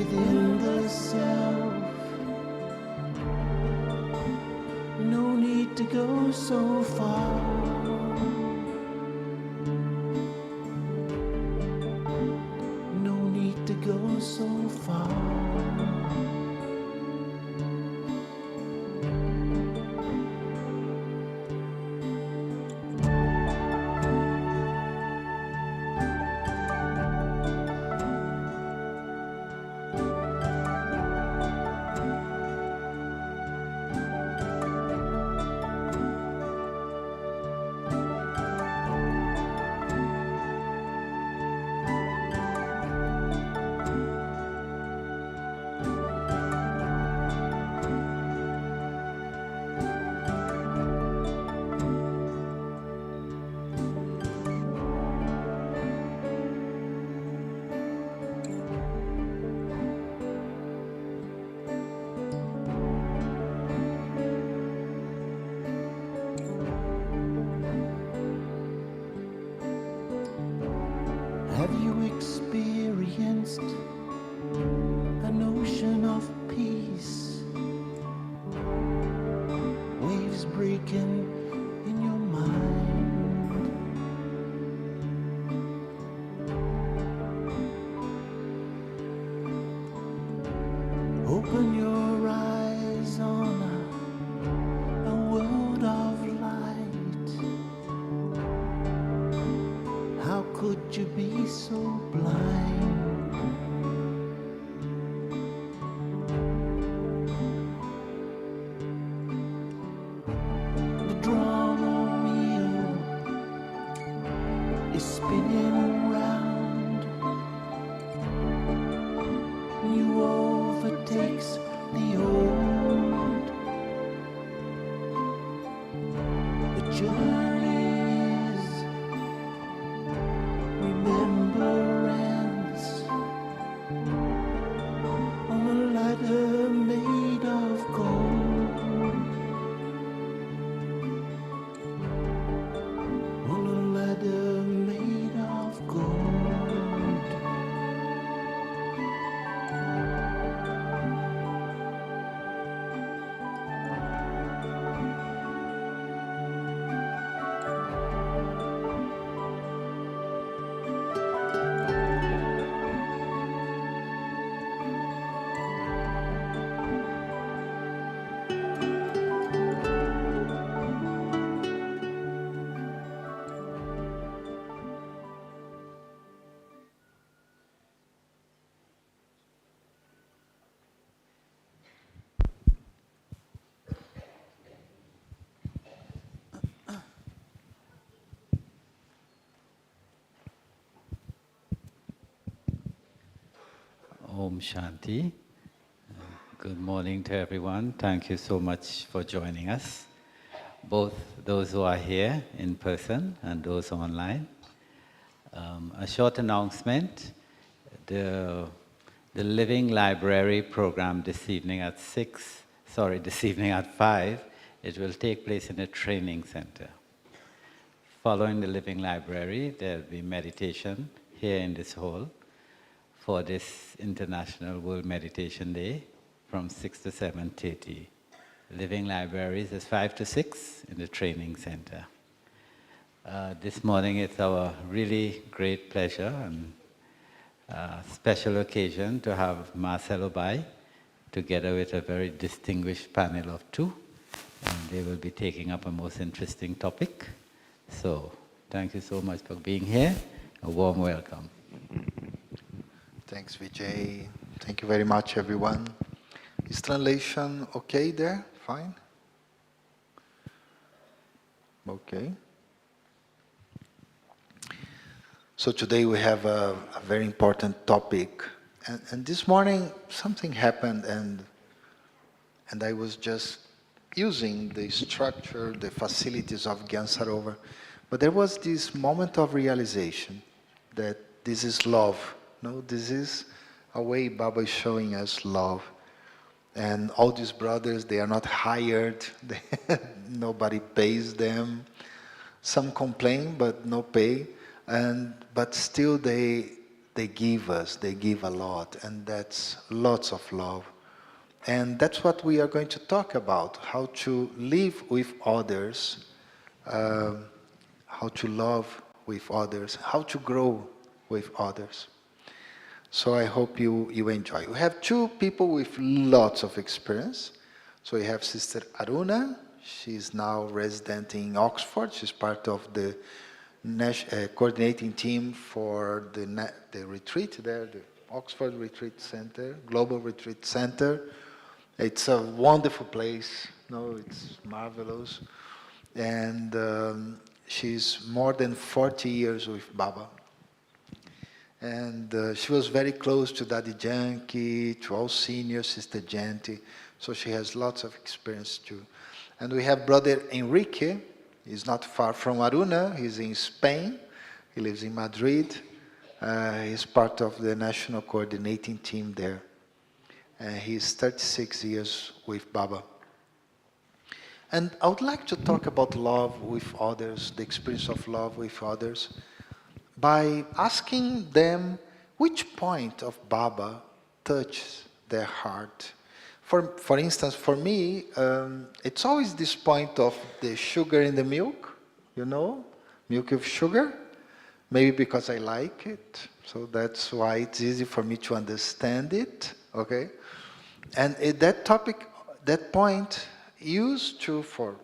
within the self. No need to go so far. No need to go so far. Have you experienced an ocean of peace? Waves breaking in your mind. Open your eyes on a world of light. How could you be so blind? The drama wheel is spinning round. New overtakes the old. The journey is remembrance on a ladder made of gold. On a ladder made of gold. Om Shanti. Good morning to everyone. Thank you so much for joining us, both those who are here in person and those online. A short announcement. The Living Library program this evening at 5, it will take place in a training center. Following the Living Library, there will be meditation here in this hall for this International World Meditation Day from 6 to 7:30. Living Libraries is 5 to 6 in the training center. This morning it's our really great pleasure and special occasion to have Marcelo by, together with a very distinguished panel of two, and they will be taking up a most interesting topic. So, thank you so much for being here. A warm welcome. Thanks, Vijay. Thank you very much, everyone. Is translation okay there? Fine? Okay. So today we have a very important topic. And this morning something happened and I was just using the structure, the facilities of Gyan Sarovar. But there was this moment of realization that this is love. No, this is a way Baba is showing us love. And all these brothers, they are not hired. Nobody pays them. Some complain, but no pay. But still they they give us, they give a lot, and that's lots of love. And that's what we are going to talk about, how to live with others, how to love with others, how to grow with others. So I hope you enjoy. We have two people with lots of experience. So we have Sister Aruna. She's now resident in Oxford. She's part of the coordinating team for the retreat there, the Oxford Retreat Center, Global Retreat Center. It's a wonderful place. No, it's marvelous. And she's more than 40 years with Baba. And she was very close to Daddy Janki, to all seniors, Sister Janti. So she has lots of experience too. And we have Brother Enrique. He's not far from Aruna. He's in Spain. He lives in Madrid. He's part of the national coordinating team there. He's 36 years with Baba. And I would like to talk about love with others, the experience of love with others, by asking them which point of Baba touches their heart. For instance, for me, it's always this point of the sugar in the milk, you know, milk with sugar, maybe because I like it, so that's why it's easy for me to understand it, okay? And that topic, that point, used to, for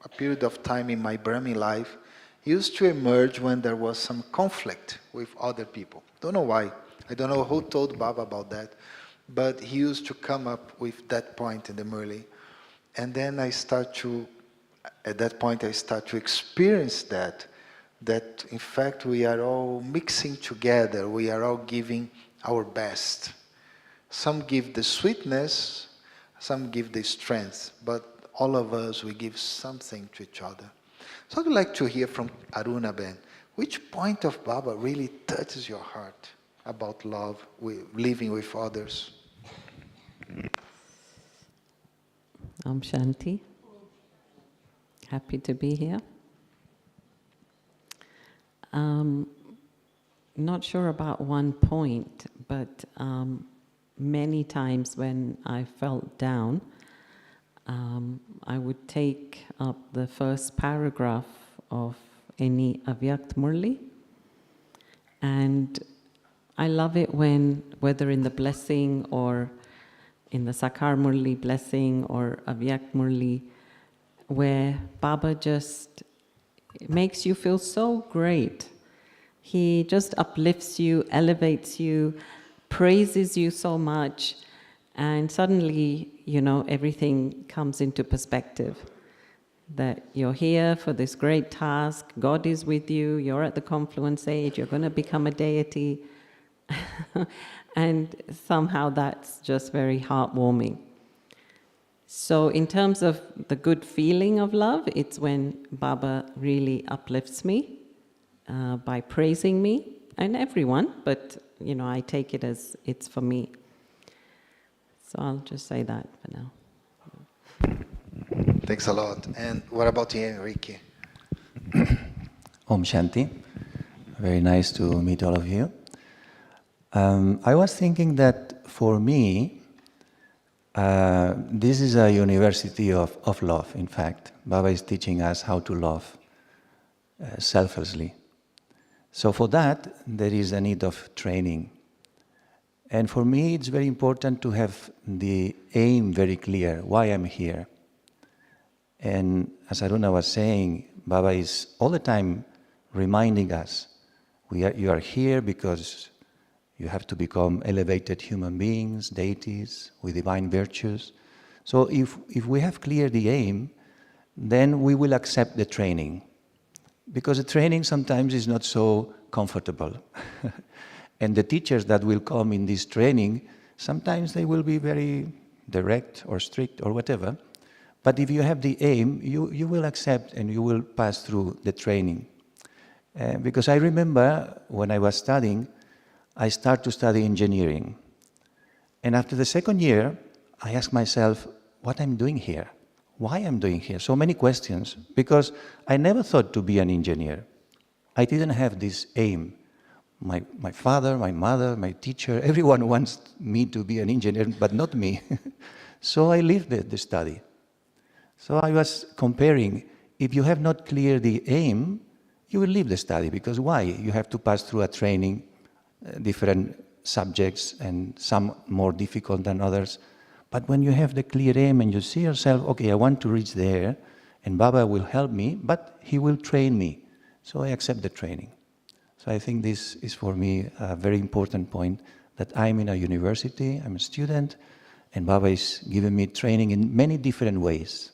a period of time in my Brahmin life, used to emerge when there was some conflict with other people. Don't know why. I don't know who told Baba about that, but he used to come up with that point in the Murli. And then at that point I start to experience that in fact we are all mixing together, we are all giving our best. Some give the sweetness, some give the strength, but all of us, we give something to each other. So I'd like to hear from Aruna Ben, which point of Baba really touches your heart about love, living with others? Shanti. Happy to be here. Not sure about one point, but many times when I felt down, I would take up the first paragraph of any Avyakt Murli, and I love it when, whether in the blessing or in the Sakar Murli blessing or Avyakt Murli, where Baba just makes you feel so great. He just uplifts you, elevates you, praises you so much, and suddenly, you know, everything comes into perspective. That you're here for this great task, God is with you, you're at the confluence age, you're going to become a deity. And somehow that's just very heartwarming. So in terms of the good feeling of love, it's when Baba really uplifts me by praising me, and everyone, but you know, I take it as it's for me. So I'll just say that for now. Thanks a lot. And what about you, Enrique? Om Shanti. Very nice to meet all of you. I was thinking that for me, this is a university of love, in fact. Baba is teaching us how to love selflessly. So for that, there is a need of training. And for me, it's very important to have the aim very clear, why I'm here. And as Aruna was saying, Baba is all the time reminding us, you are here because you have to become elevated human beings, deities, with divine virtues. So if we have clear the aim, then we will accept the training. Because the training sometimes is not so comfortable. And the teachers that will come in this training, sometimes they will be very direct or strict or whatever. But if you have the aim, you will accept and you will pass through the training. Because I remember when I was studying, I started to study engineering. And after the second year, I asked myself, what I'm doing here? Why I'm doing here? So many questions, because I never thought to be an engineer. I didn't have this aim. My father, my mother, my teacher, everyone wants me to be an engineer, but not me. So I leave the study. So I was comparing, if you have not cleared the aim, you will leave the study, because why? You have to pass through a training, different subjects, and some more difficult than others. But when you have the clear aim and you see yourself, okay, I want to reach there, and Baba will help me, but he will train me. So I accept the training. So I think this is for me a very important point, that I'm in a university, I'm a student, and Baba is giving me training in many different ways.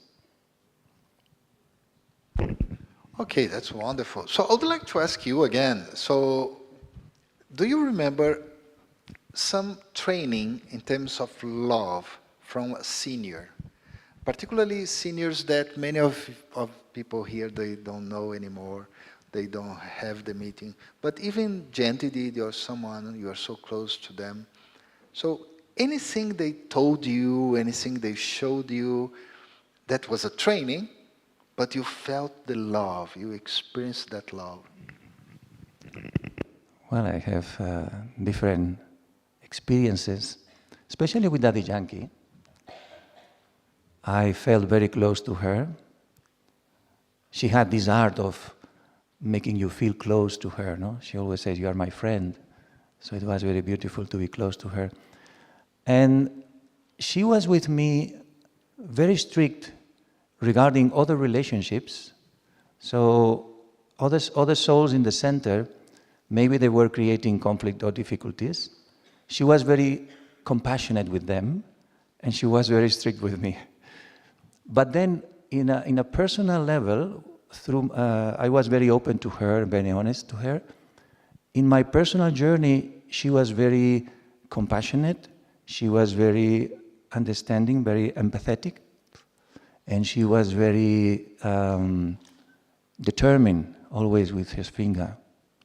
Okay, that's wonderful. So I would like to ask you again, so do you remember some training in terms of love from a senior? Particularly seniors that many of people here, they don't know anymore, they don't have the meeting. But even Janti did, or someone, you are so close to them. So anything they told you, anything they showed you, that was a training, but you felt the love, you experienced that love. Well, I have different experiences, especially with Daddy Yankee. I felt very close to her. She had this art of making you feel close to her, no? She always says, "You are my friend." So it was very beautiful to be close to her. And she was with me very strict regarding other relationships. So other souls in the center, maybe they were creating conflict or difficulties. She was very compassionate with them, and she was very strict with me. But then, in a personal level, I was very open to her, very honest to her. In my personal journey, she was very compassionate. She was very understanding, very empathetic, and she was very determined, always with his finger.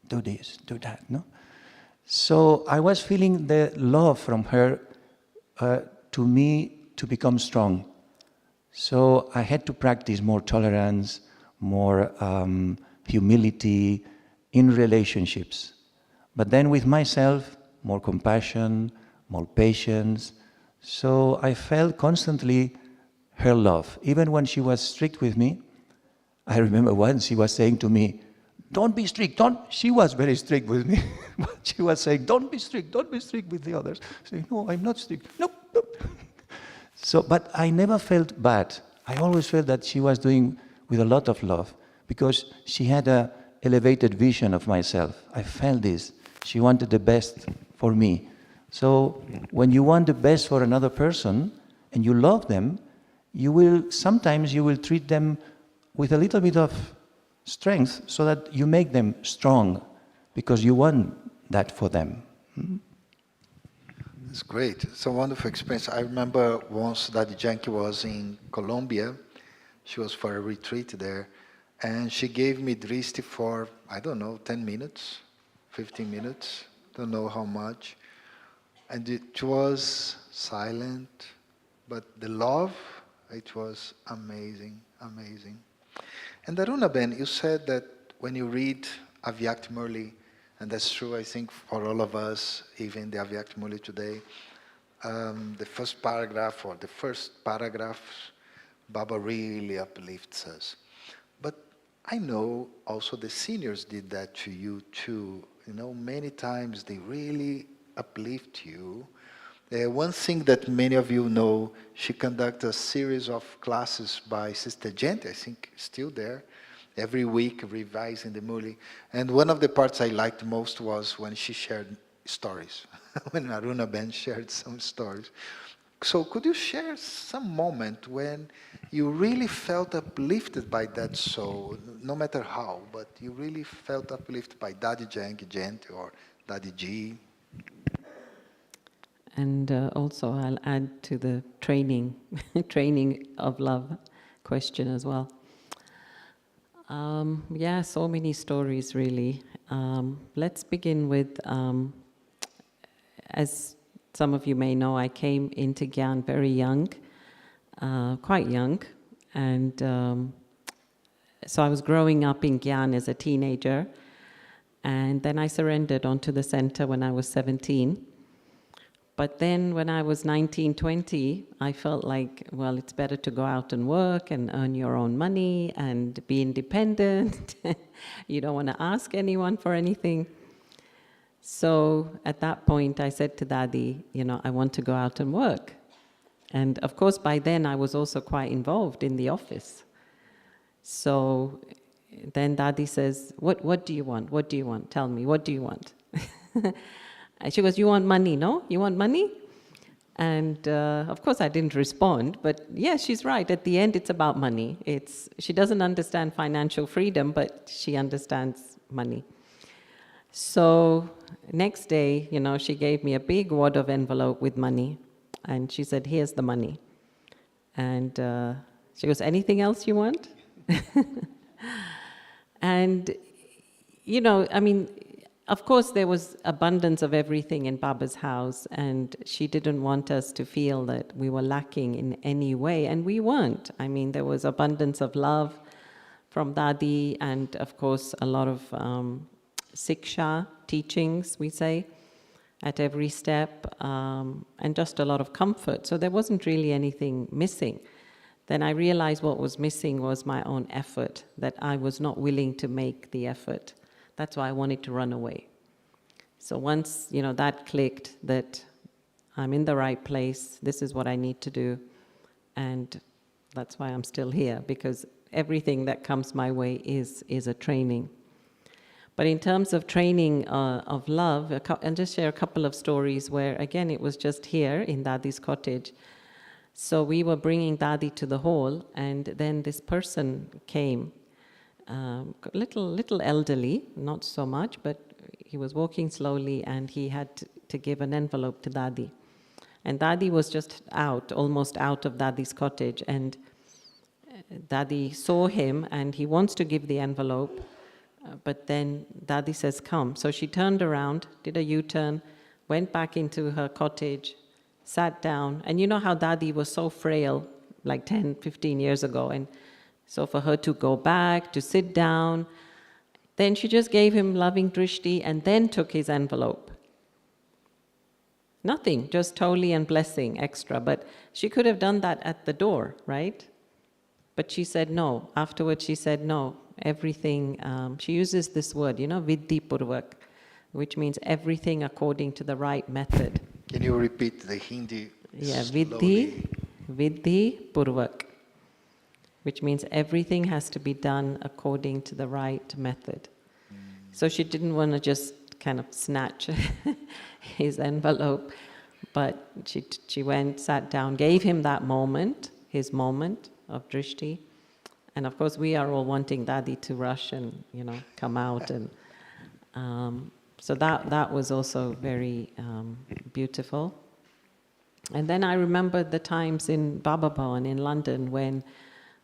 Do this, do that, no? So I was feeling the love from her to me to become strong. So I had to practice more tolerance, more humility in relationships. But then with myself, more compassion, more patience. So I felt constantly her love. Even when she was strict with me, I remember once she was saying to me, "Don't be strict, don't." She was very strict with me. But she was saying, don't be strict with the others. Saying, "No, I'm not strict." Nope, nope. So, but I never felt bad. I always felt that she was doing with a lot of love, because she had an elevated vision of myself. I felt this. She wanted the best for me. So when you want the best for another person and you love them, sometimes you will treat them with a little bit of strength so that you make them strong, because you want that for them. It's great. It's a wonderful experience. I remember once Daddy Yankee was in Colombia. She was for a retreat there, and she gave me Dristi for, I don't know, 10 minutes, 15 minutes, don't know how much. And it was silent, but the love, it was amazing, amazing. And Aruna Ben, you said that when you read Avyakt Murli, and that's true, I think, for all of us, even the Avyakt Murli today, the first paragraph or the first paragraphs, Baba really uplifts us. But I know also the seniors did that to you too. You know, many times they really uplift you. One thing that many of you know, she conducts a series of classes by Sister Gente, I think still there, every week revising the Muli. And one of the parts I liked most was when she shared stories, when Aruna Ben shared some stories. So could you share some moment when you really felt uplifted by that soul, no matter how, but you really felt uplifted by Daddy Janki, Gente, or Daddy G? And also I'll add to the training of love question as well. Yeah, so many stories really. Let's begin with, as some of you may know, I came into Gyan very young, quite young, and so I was growing up in Gyan as a teenager, And then I surrendered onto the center when I was 17. But then when I was 19, 20, I felt like, well, it's better to go out and work and earn your own money and be independent. You don't want to ask anyone for anything. So at that point, I said to Dadi, I want to go out and work. And of course, by then, I was also quite involved in the office. So then Dadi says, what do you want? What do you want? Tell me, what do you want? And she goes, you want money, no? You want money? And of course, I didn't respond. But yeah, she's right. At the end, it's about money. She doesn't understand financial freedom, but she understands money. So next day, she gave me a big wad of envelope with money. And she said, here's the money. And she goes, anything else you want? And, of course, there was abundance of everything in Baba's house, and she didn't want us to feel that we were lacking in any way, and we weren't. There was abundance of love from Dadi, and of course, a lot of siksha, teachings, we say, at every step, and just a lot of comfort. So there wasn't really anything missing. Then I realized what was missing was my own effort, that I was not willing to make the effort. That's why I wanted to run away. So once, that clicked, that I'm in the right place, this is what I need to do, and that's why I'm still here, because everything that comes my way is a training. But in terms of training of love, I'll just share a couple of stories where, again, it was just here in Dadi's cottage. So we were bringing Dadi to the hall, and then this person came, little elderly, not so much, but he was walking slowly, and he had to give an envelope to Dadi. And Dadi was just almost out of Dadi's cottage, and Dadi saw him, and he wants to give the envelope, but then Dadi says, come. So she turned around, did a U-turn, went back into her cottage, sat down, and you know how Dadi was so frail, like 10, 15 years ago, and so for her to go back, to sit down, then she just gave him loving drishti and then took his envelope. Nothing, just toli and blessing extra, but she could have done that at the door, right? But she said no. Afterwards she said no, everything, she uses this word, viddhi purvak, which means everything according to the right method. Can you repeat the Hindi? Yeah, slowly? Viddhi Purvak, which means everything has to be done according to the right method. So she didn't want to just kind of snatch his envelope, but she went, sat down, gave him that moment, his moment of drishti. And of course, we are all wanting Dadi to rush and, come out. And so that was also very beautiful. And then I remember the times in Baba Bhavan in London when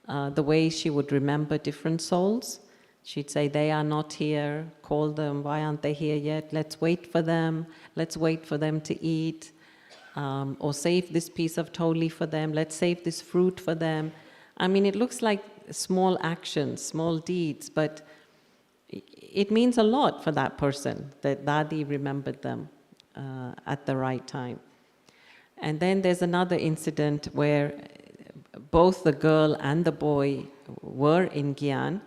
the way she would remember different souls. She'd say, they are not here, call them, why aren't they here yet? Let's wait for them to eat, or save this piece of toli for them, let's save this fruit for them. It looks like small actions, small deeds, but it means a lot for that person that Dadi remembered them at the right time. And then there's another incident where both the girl and the boy were in Gyan,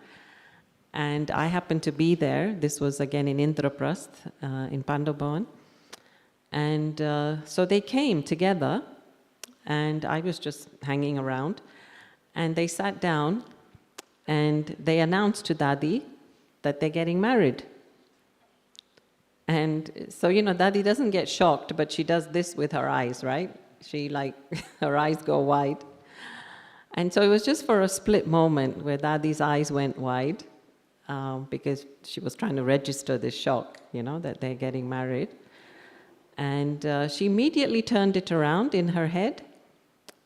and I happened to be there. This was again in Indraprasth, in Pandobhavan. And so they came together, and I was just hanging around, and they sat down, and they announced to Dadi that they're getting married. And so, Dadi doesn't get shocked, but she does this with her eyes, right? She her eyes go wide. And so it was just for a split moment where Dadi's eyes went wide, because she was trying to register this shock, that they're getting married. And she immediately turned it around in her head,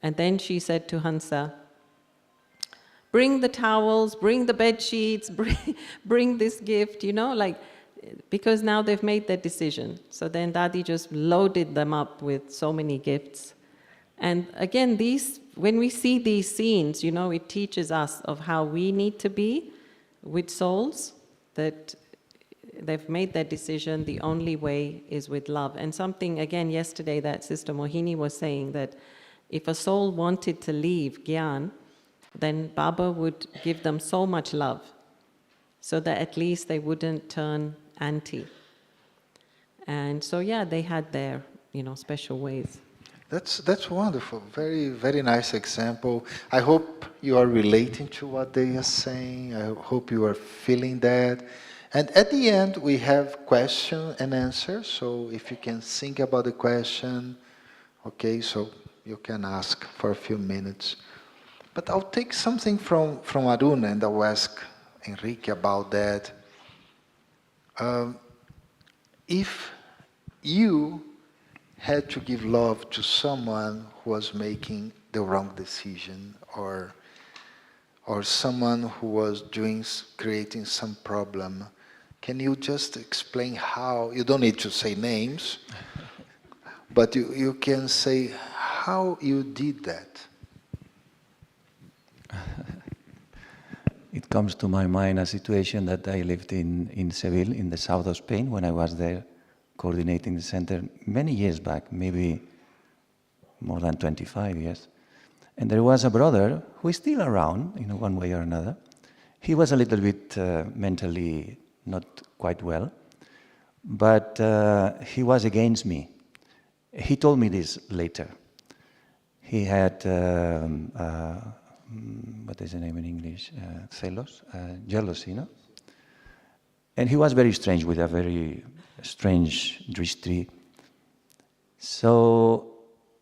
and then she said to Hansa, bring the towels, bring the bed sheets, bring this gift, because now they've made their decision. So then Dadi just loaded them up with so many gifts. And again, when we see these scenes, it teaches us of how we need to be with souls, that they've made their decision. The only way is with love. And something, again, yesterday that Sister Mohini was saying, that if a soul wanted to leave Gyan, then Baba would give them so much love so that at least they wouldn't turn anti. And so, yeah, they had their, special ways. That's wonderful. Very, very nice example. I hope you are relating to what they are saying. I hope you are feeling that. And at the end, we have question and answer. So if you can think about the question, okay, so you can ask for a few minutes. But I'll take something from Arun and I'll ask Enrique about that. If you had to give love to someone who was making the wrong decision, or someone who was creating some problem, can you just explain how? You don't need to say names, but you can say how you did that. It comes to my mind a situation that I lived in Seville, in the south of Spain, when I was there coordinating the center many years back, maybe more than 25 years. And there was a brother who is still around in one way or another. He was a little bit mentally not quite well, but he was against me. He told me this later. He had, what is the name in English? Celos? Jealousy, no? And he was very strange, with a very strange drishti. So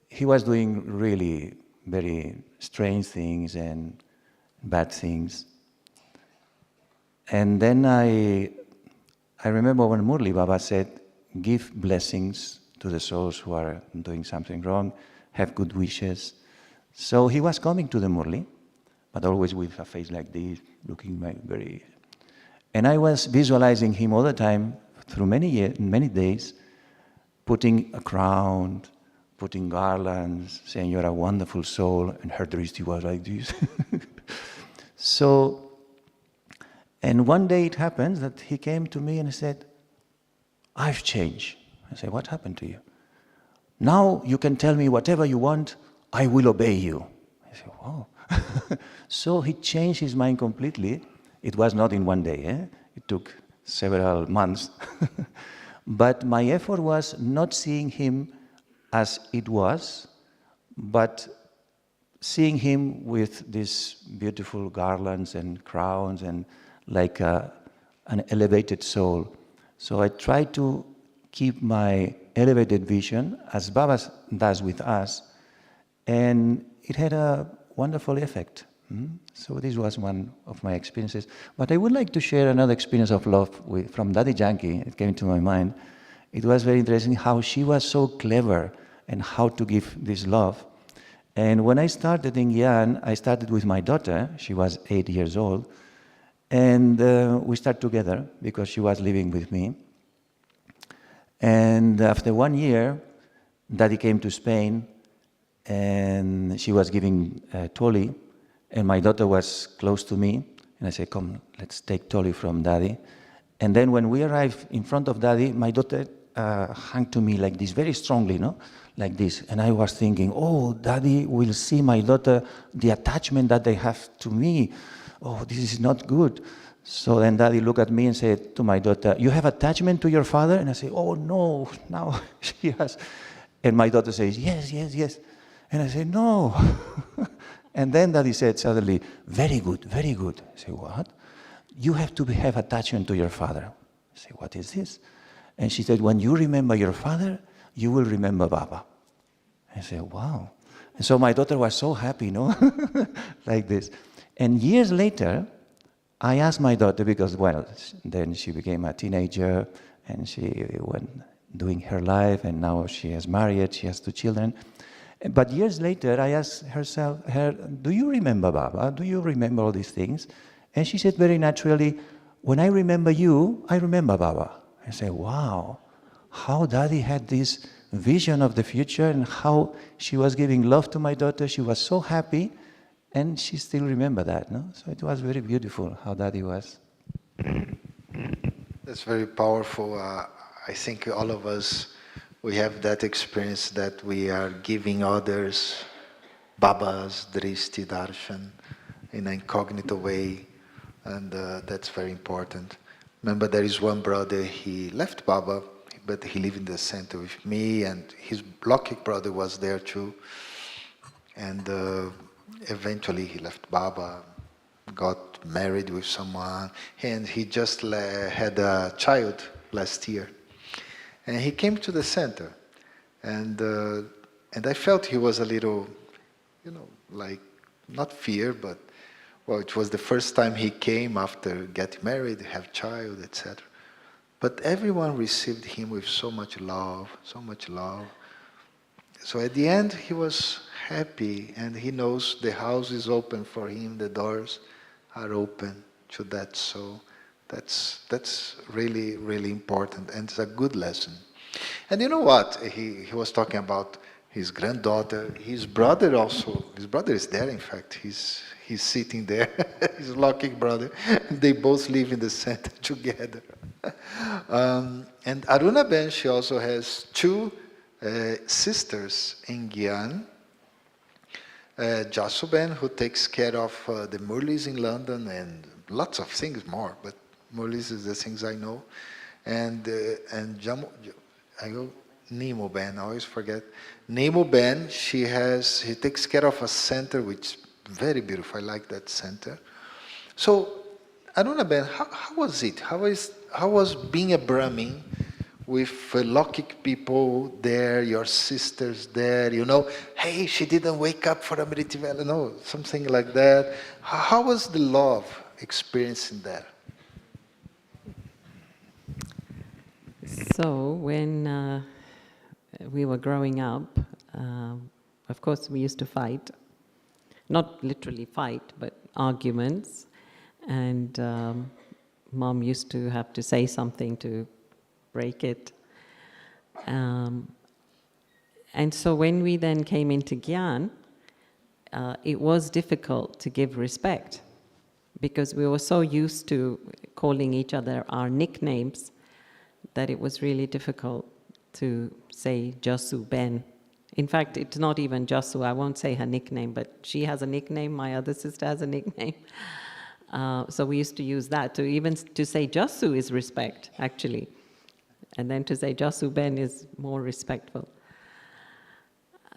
he was doing really very strange things and bad things. And then I remember when Murli Baba said, give blessings to the souls who are doing something wrong, have good wishes. So he was coming to the Murli, but always with a face like this, looking very... And I was visualizing him all the time, through many days, putting a crown, putting garlands, saying, you're a wonderful soul, and her drishti was like this. So, and one day it happens that he came to me and said, I've changed. I said, what happened to you? Now you can tell me whatever you want, I will obey you. I said, wow. So he changed his mind completely. It was not in one day, It took several months. But my effort was not seeing him as it was, but seeing him with these beautiful garlands and crowns and like an elevated soul. So I tried to keep my elevated vision, as Baba does with us, and it had a wonderful effect. So this was one of my experiences. But I would like to share another experience of love from Daddy Janki. It came to my mind. It was very interesting how she was so clever and how to give this love. And when I started in Gyan, I started with my daughter. She was 8 years old. And we started together because she was living with me. And after 1 year, Daddy came to Spain and she was giving Toli. And my daughter was close to me, and I said, come, let's take Toli from Daddy. And then when we arrived in front of Daddy, my daughter hung to me like this, very strongly, like this. And I was thinking, oh, Daddy will see my daughter, the attachment that they have to me. Oh, this is not good. So then Daddy looked at me and said to my daughter, you have attachment to your father? And I said, oh, no, now she has. And my daughter says, yes, yes, yes. And I said, no. And then Daddy said suddenly, very good, very good. I said, what? You have to have attachment to your father. I said, what is this? And she said, when you remember your father, you will remember Baba. I said, wow. And so my daughter was so happy, like this. And years later, I asked my daughter, because, well, then she became a teenager, and she went doing her life, and now she is married, she has 2 children. But years later, I asked her, do you remember Baba? Do you remember all these things? And she said very naturally, when I remember you, I remember Baba. I said, wow, how Daddy had this vision of the future and how she was giving love to my daughter. She was so happy, and she still remembered that. So it was very beautiful how Daddy was. That's very powerful. I think all of us, we have that experience that we are giving others Baba's Drishti Darshan in an incognito way, and that's very important. Remember, there is one brother, he left Baba, but he lived in the center with me, and his Lokik brother was there too. And eventually he left Baba, got married with someone, and he just had a child last year. And he came to the center, and I felt he was a little, like not fear, but well, it was the first time he came after getting married, have child, etc. But everyone received him with so much love, so much love. So at the end, he was happy, and he knows the house is open for him, the doors are open to that. So that's really, really important, and it's a good lesson. And you know what? He was talking about his granddaughter, his brother also. His brother is there, in fact. He's sitting there, his Lokik brother. They both live in the center together. And Aruna Ben, she also has two sisters in Gyan. Jasu Ben, who takes care of the Murlis in London and lots of things more, but Murlis is the things I know. And Nemo Ben, I always forget. Nemo Ben, he takes care of a center which is very beautiful. I like that center. So, Aruna Ben, how was it? How was being a Brahmin with Lokik people there, your sisters there, hey, she didn't wake up for Amriti Vela, no, something like that. How was the love experience in there? So when we were growing up, of course we used to fight. Not literally fight, but arguments. And Mom used to have to say something to break it. And so when we then came into Gyan, it was difficult to give respect because we were so used to calling each other our nicknames that it was really difficult to say Jasu Ben. In fact, it's not even Jasu. I won't say her nickname, but she has a nickname. My other sister has a nickname. So we used to use that. To say Jasu is respect, actually. And then to say Jasu Ben is more respectful.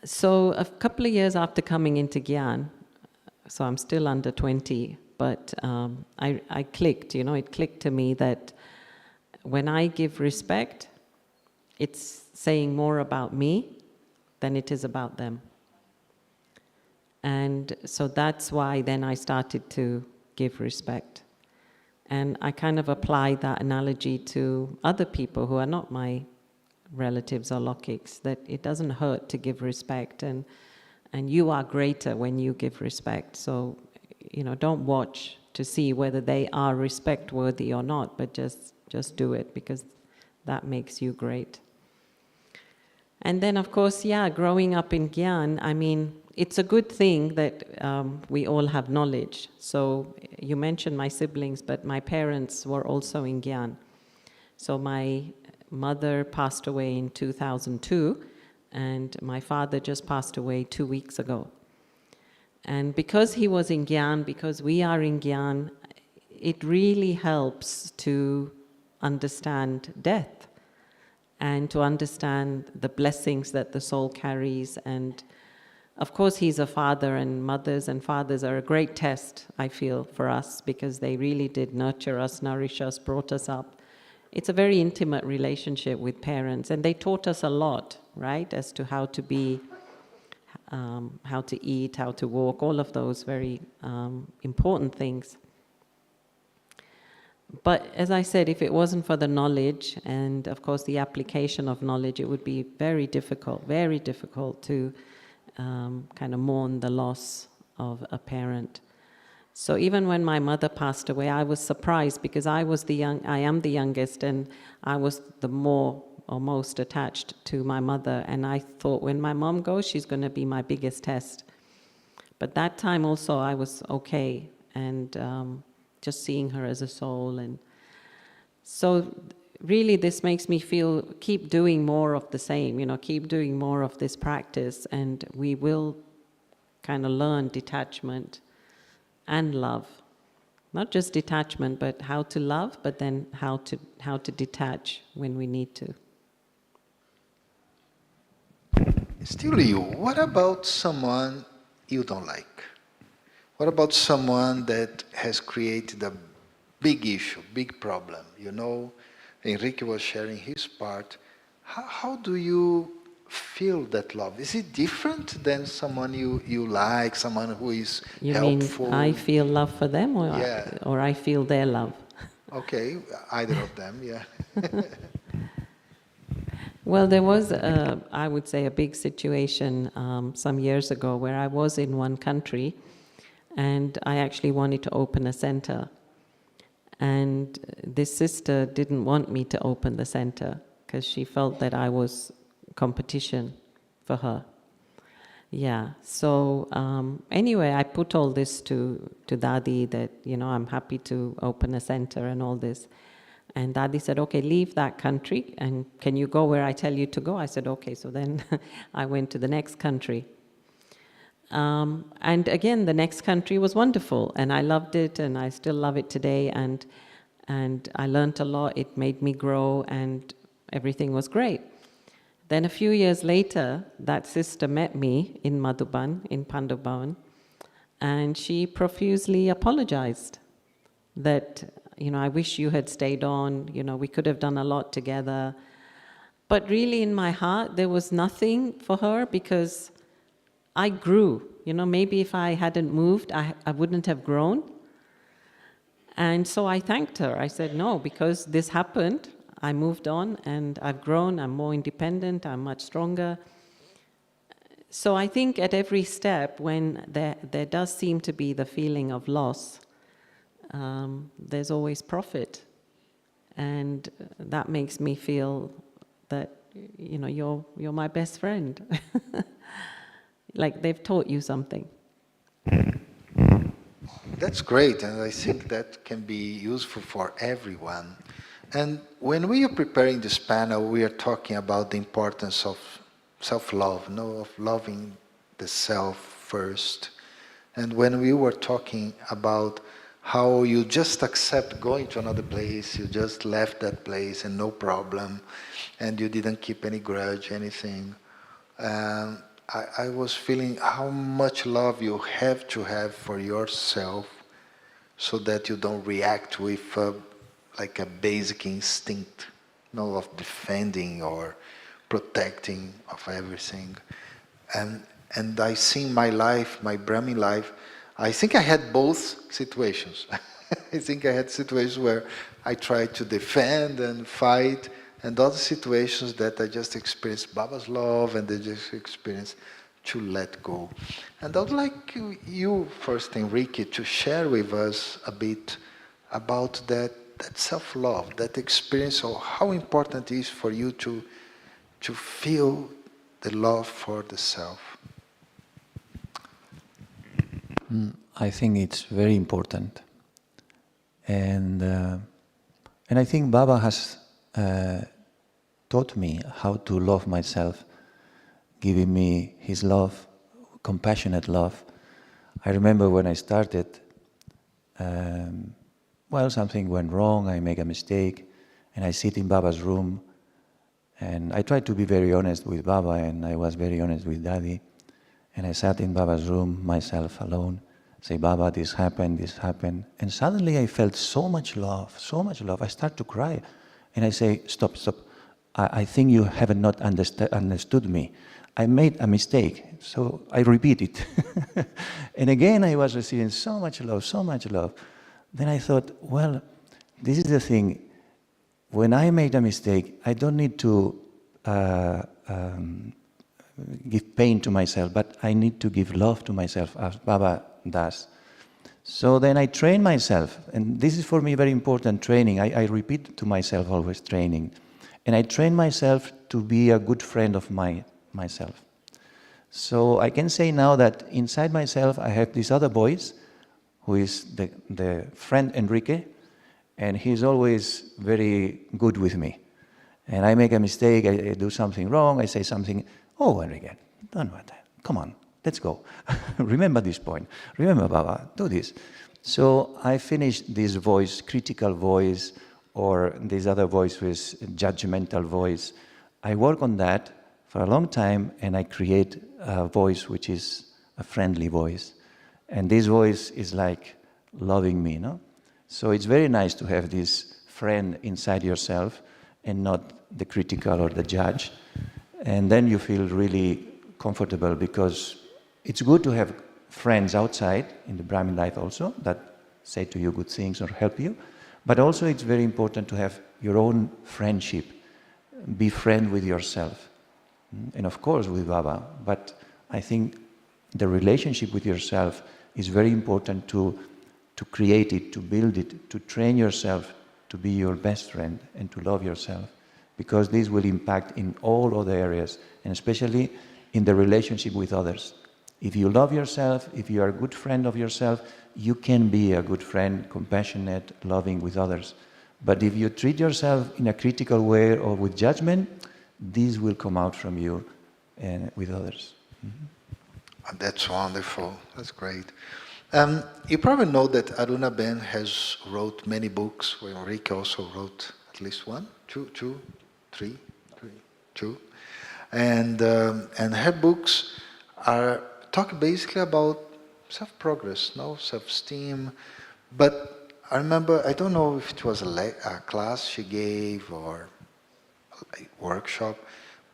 So a couple of years after coming into Gyan, so I'm still under 20, but I clicked, it clicked to me that when I give respect, it's saying more about me than it is about them. And so that's why then I started to give respect. And I kind of apply that analogy to other people who are not my relatives or Lokiks, that it doesn't hurt to give respect, and you are greater when you give respect. So, don't watch to see whether they are respect worthy or not, but just do it because that makes you great. And then, of course, growing up in Gyan, it's a good thing that we all have knowledge. So you mentioned my siblings, but my parents were also in Gyan. So my mother passed away in 2002, and my father just passed away 2 weeks ago. And because he was in Gyan, because we are in Gyan, it really helps to understand death and to understand the blessings that the soul carries. And of course, he's a father, and mothers and fathers are a great test, I feel, for us, because they really did nurture us, nourish us, brought us up. It's a very intimate relationship with parents, and they taught us a lot, right, as to how to be, how to eat, how to walk, all of those very important things. But as I said, if it wasn't for the knowledge and, of course, the application of knowledge, it would be very difficult to kind of mourn the loss of a parent. So even when my mother passed away, I was surprised because I am the youngest, and I was the most attached to my mother. And I thought, when my mom goes, she's going to be my biggest test. But that time also, I was okay, and just seeing her as a soul. And So really this makes me feel, keep doing more of the same, keep doing more of this practice, and we will kind of learn detachment and love. Not just detachment, but how to love, but then how to detach when we need to. Still you, what about someone you don't like? What about someone that has created a big issue, big problem? Enrique was sharing his part. How do you feel that love? Is it different than someone you like, someone who is You helpful? mean I feel love for them, Yeah. or I feel their love? Okay, either of them, yeah. Well, there was, I would say, a big situation some years ago where I was in one country and I actually wanted to open a center. And this sister didn't want me to open the center because she felt that I was competition for her. Yeah, so anyway, I put all this to Dadi that, I'm happy to open a center and all this. And Dadi said, okay, leave that country and can you go where I tell you to go? I said, okay, so then I went to the next country. And again, the next country was wonderful and I loved it and I still love it today, and I learned a lot, it made me grow and everything was great. Then a few years later, that sister met me in Madhuban, in Pandavavan, and she profusely apologized that, I wish you had stayed on, we could have done a lot together. But really in my heart, there was nothing for her because I grew. Maybe if I hadn't moved, I wouldn't have grown. And so I thanked her. I said, no, because this happened, I moved on and I've grown, I'm more independent, I'm much stronger. So I think at every step, when there does seem to be the feeling of loss, there's always profit. And that makes me feel that, you're my best friend. Like they've taught you something. That's great, and I think that can be useful for everyone. And when we are preparing this panel, we are talking about the importance of self-love, of loving the self first. And when we were talking about how you just accept going to another place, you just left that place and no problem, and you didn't keep any grudge, anything. I was feeling how much love you have to have for yourself so that you don't react with like a basic instinct, of defending or protecting of everything. And I see in my life, my Brahmin life, I think I had both situations. I think I had situations where I tried to defend and fight, and other situations that I just experienced Baba's love and I just experienced to let go. And I would like you first, Enrique, to share with us a bit about that self-love, that experience of how important it is for you to feel the love for the self. I think it's very important. And I think Baba has taught me how to love myself, giving me his love, compassionate love. I remember when I started, something went wrong, I make a mistake, and I sit in Baba's room, and I tried to be very honest with Baba, and I was very honest with Daddy, and I sat in Baba's room, myself alone, say, Baba, this happened, and suddenly I felt so much love, I start to cry, and I say, stop, I think you have not understood me. I made a mistake, so I repeat it. And again I was receiving so much love. Then I thought, well, this is the thing. When I made a mistake, I don't need to give pain to myself, but I need to give love to myself, as Baba does. So then I train myself, and this is for me very important training. I repeat to myself always training. And I train myself to be a good friend of myself. So I can say now that inside myself I have this other voice, who is the friend Enrique, and he's always very good with me. And I make a mistake, I do something wrong, I say something, oh, Enrique, don't want that. Come on, let's go. Remember this point. Remember, Baba, do this. So I finish this voice, critical voice, or this other voice with judgmental voice. I work on that for a long time, and I create a voice which is a friendly voice. And this voice is like loving me, no? So it's very nice to have this friend inside yourself and not the critical or the judge. And then you feel really comfortable, because it's good to have friends outside in the Brahmin life also that say to you good things or help you. But also it's very important to have your own friendship. Be friend with yourself. And of course with Baba. But I think the relationship with yourself is very important to create it, to build it, to train yourself to be your best friend and to love yourself. Because this will impact in all other areas, and especially in the relationship with others. If you love yourself, if you are a good friend of yourself, you can be a good friend, compassionate, loving with others. But if you treat yourself in a critical way or with judgment, this will come out from you and with others. Mm-hmm. That's wonderful. That's great. You probably know that Aruna Ben has wrote many books, where Enrique also wrote at least one, two. And her books talk basically about self-progress, self-esteem. But I remember, I don't know if it was a class she gave or a workshop,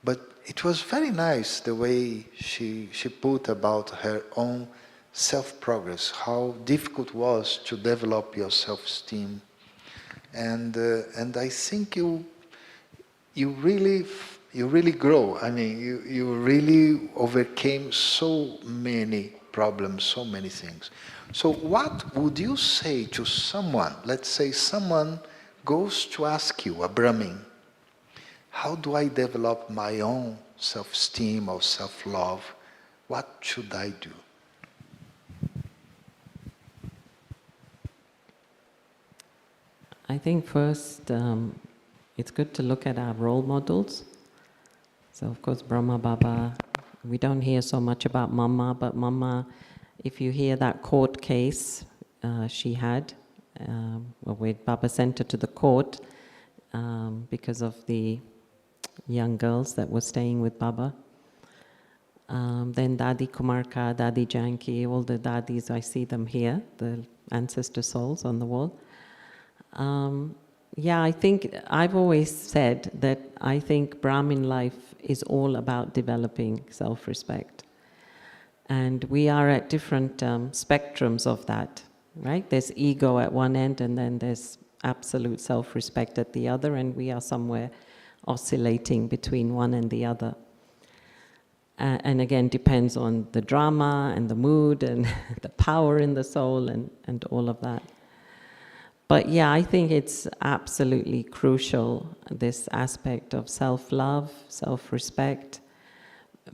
but it was very nice the way she put about her own self-progress, how difficult it was to develop your self-esteem. And I think you really grow. I mean, you really overcame so many problems, so many things. So what would you say to someone, let's say someone goes to ask you, a Brahmin, how do I develop my own self-esteem or self-love? What should I do? I think first, it's good to look at our role models. So of course, Brahma Baba, we don't hear so much about Mama, but Mama, if you hear that court case she had, where Baba sent her to the court because of the young girls that were staying with Baba. Then Dadi Kumarka, Dadi Janki, all the Dadis, I see them here, the ancestor souls on the wall. Yeah, I think I've always said that I think Brahmin life is all about developing self-respect. And we are at different spectrums of that, right? There's ego at one end, and then there's absolute self-respect at the other, and we are somewhere oscillating between one and the other. And again, depends on the drama and the mood and the power in the soul and all of that. But yeah, I think it's absolutely crucial, this aspect of self-love, self-respect,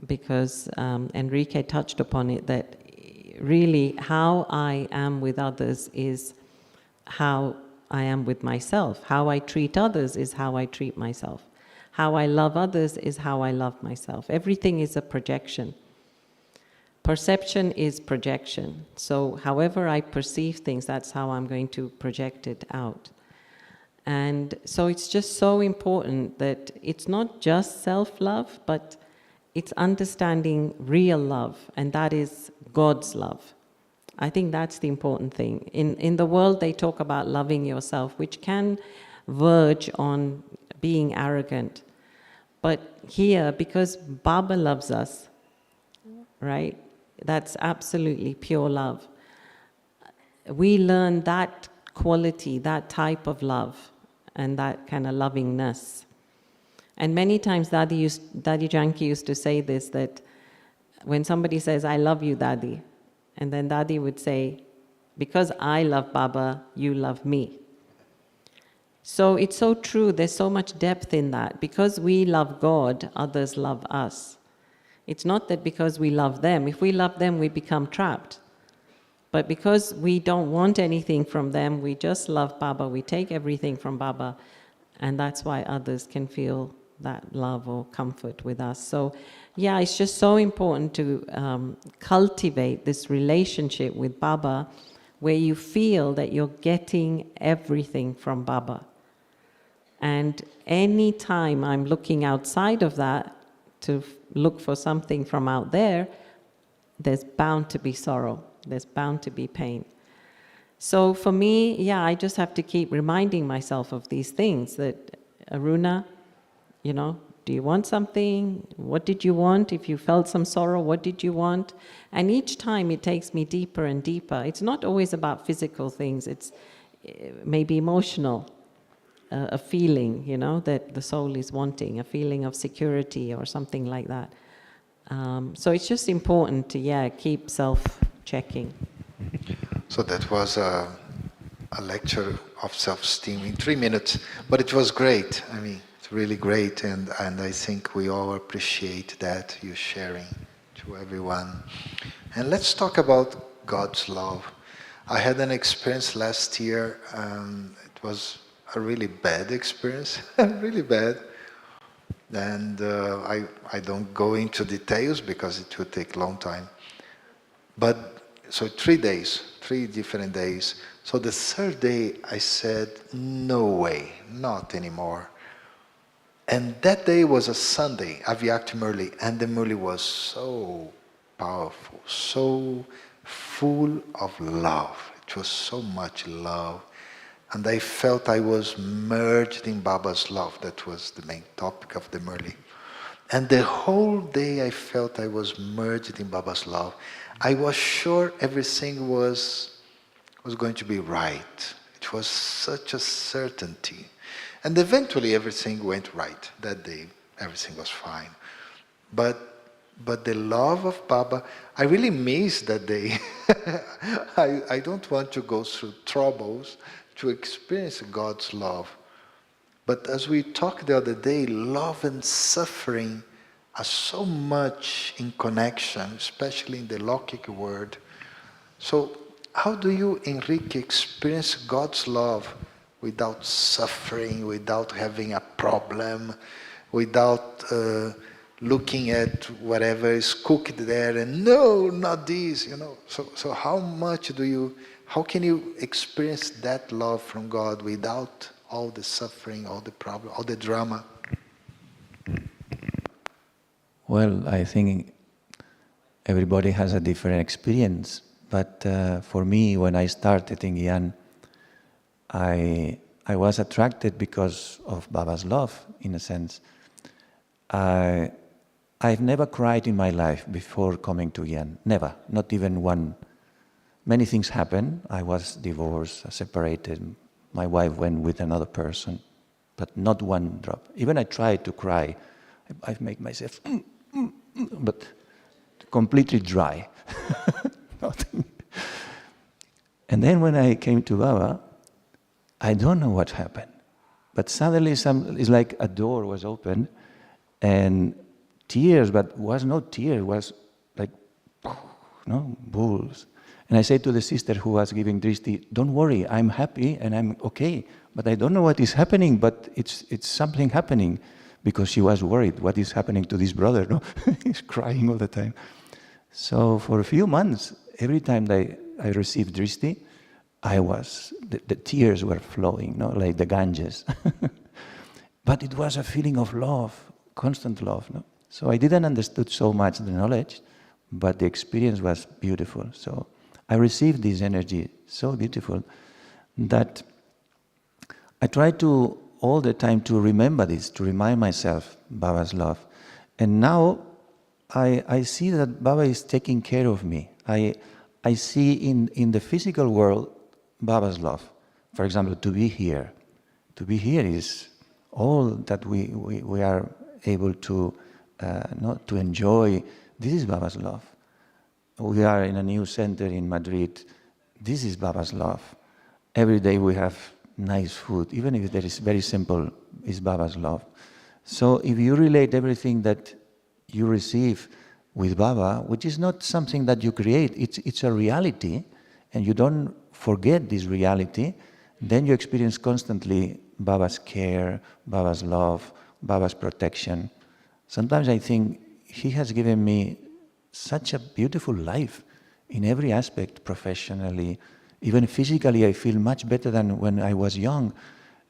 because Enrique touched upon it, that really how I am with others is how I am with myself. How I treat others is how I treat myself. How I love others is how I love myself. Everything is a projection. Perception is projection. So however I perceive things, that's how I'm going to project it out. And so it's just so important that it's not just self-love, but it's understanding real love, and that is God's love. I think that's the important thing. In the world, they talk about loving yourself, which can verge on being arrogant. But here, because Baba loves us, right? That's absolutely pure love. We learn that quality, that type of love, and that kind of lovingness. And many times Dadi Janki used to say this, that when somebody says, I love you, Dadi, and then Dadi would say, because I love Baba, you love me. So it's so true, there's so much depth in that. Because we love God, others love us. It's not that because we love them. If we love them, we become trapped. But because we don't want anything from them, we just love Baba, we take everything from Baba, and that's why others can feel that love or comfort with us. So yeah, it's just so important to cultivate this relationship with Baba where you feel that you're getting everything from Baba. And any time I'm looking outside of that to look for something from out there, there's bound to be sorrow, there's bound to be pain. So for me, yeah, I just have to keep reminding myself of these things, that Aruna, you know, do you want something? What did you want? If you felt some sorrow, what did you want? And each time it takes me deeper and deeper. It's not always about physical things, it's maybe emotional, a feeling, you know, that the soul is wanting, a feeling of security or something like that. So it's just important to, yeah, keep self-checking. So that was a lecture of self-esteem in 3 minutes, but it was great. I mean, it's really great, and I think we all appreciate that, you sharing to everyone. And let's talk about God's love. I had an experience last year, it was a really bad experience, really bad. And I don't go into details because it would take a long time. But, so 3 days, 3 different days. So the third day I said, no way, not anymore. And that day was a Sunday, Avyakti Murli, and the Murli was so powerful, so full of love. It was so much love. And I felt I was merged in Baba's love. That was the main topic of the Murli. And the whole day I felt I was merged in Baba's love. I was sure everything was going to be right. It was such a certainty. And eventually everything went right. That day, everything was fine. But the love of Baba, I really missed that day. I don't want to go through troubles to experience God's love. But as we talked the other day, love and suffering are so much in connection, especially in the Lokik world. So how do you, Enrique, experience God's love without suffering, without having a problem, without looking at whatever is cooked there and no, not this, you know? So how can you experience that love from God without all the suffering, all the problem, all the drama? Well, I think everybody has a different experience. But for me, when I started in Gyan, I was attracted because of Baba's love, in a sense. I've never cried in my life before coming to Gyan. Never, not even one. Many things happened. I was divorced, separated. My wife went with another person, but not one drop. Even I tried to cry. I've made myself, but completely dry. Nothing. And then when I came to Baba, I don't know what happened, but suddenly it's like a door was opened, and tears, but was no tear, was like, bulls. And I said to the sister who was giving drishti, don't worry, I'm happy and I'm okay, but I don't know what is happening, but it's something happening, because she was worried, what is happening to this brother, no? He's crying all the time. So for a few months, every time I received drishti, the tears were flowing, no? Like the Ganges. But it was a feeling of love, constant love, no? So I didn't understood so much the knowledge, but the experience was beautiful. So I received this energy so beautiful that I try to all the time to remember this, to remind myself Baba's love. And now I see that Baba is taking care of me. I see in the physical world Baba's love. For example, to be here. To be here is all that we are able to to enjoy. This is Baba's love. We are in a new center in Madrid. This is Baba's love. Every day we have nice food, even if that is very simple, is Baba's love. So if you relate everything that you receive with Baba, which is not something that you create, it's a reality, and you don't forget this reality, then you experience constantly Baba's care, Baba's love, Baba's protection. Sometimes I think he has given me such a beautiful life in every aspect, professionally, even physically. I feel much better than when I was young,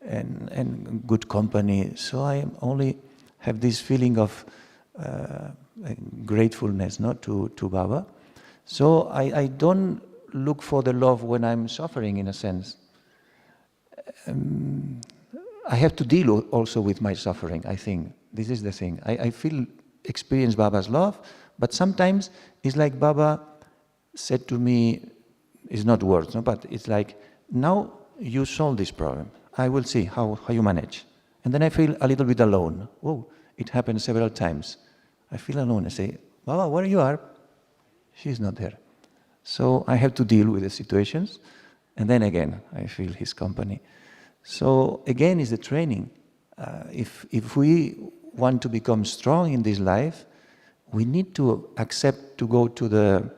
and good company. So I only have this feeling of gratefulness, to Baba. So I don't look for the love when I'm suffering, in a sense. I have to deal also with my suffering, I think. This is the thing. I experience Baba's love, but sometimes it's like Baba said to me, it's not words, no, but it's like, now you solve this problem. I will see how you manage. And then I feel a little bit alone. Oh, it happened several times. I feel alone. I say, Baba, where you are? She's not there. So I have to deal with the situations. And then again, I feel his company. So again, is the training. If we want to become strong in this life, we need to accept to go to the,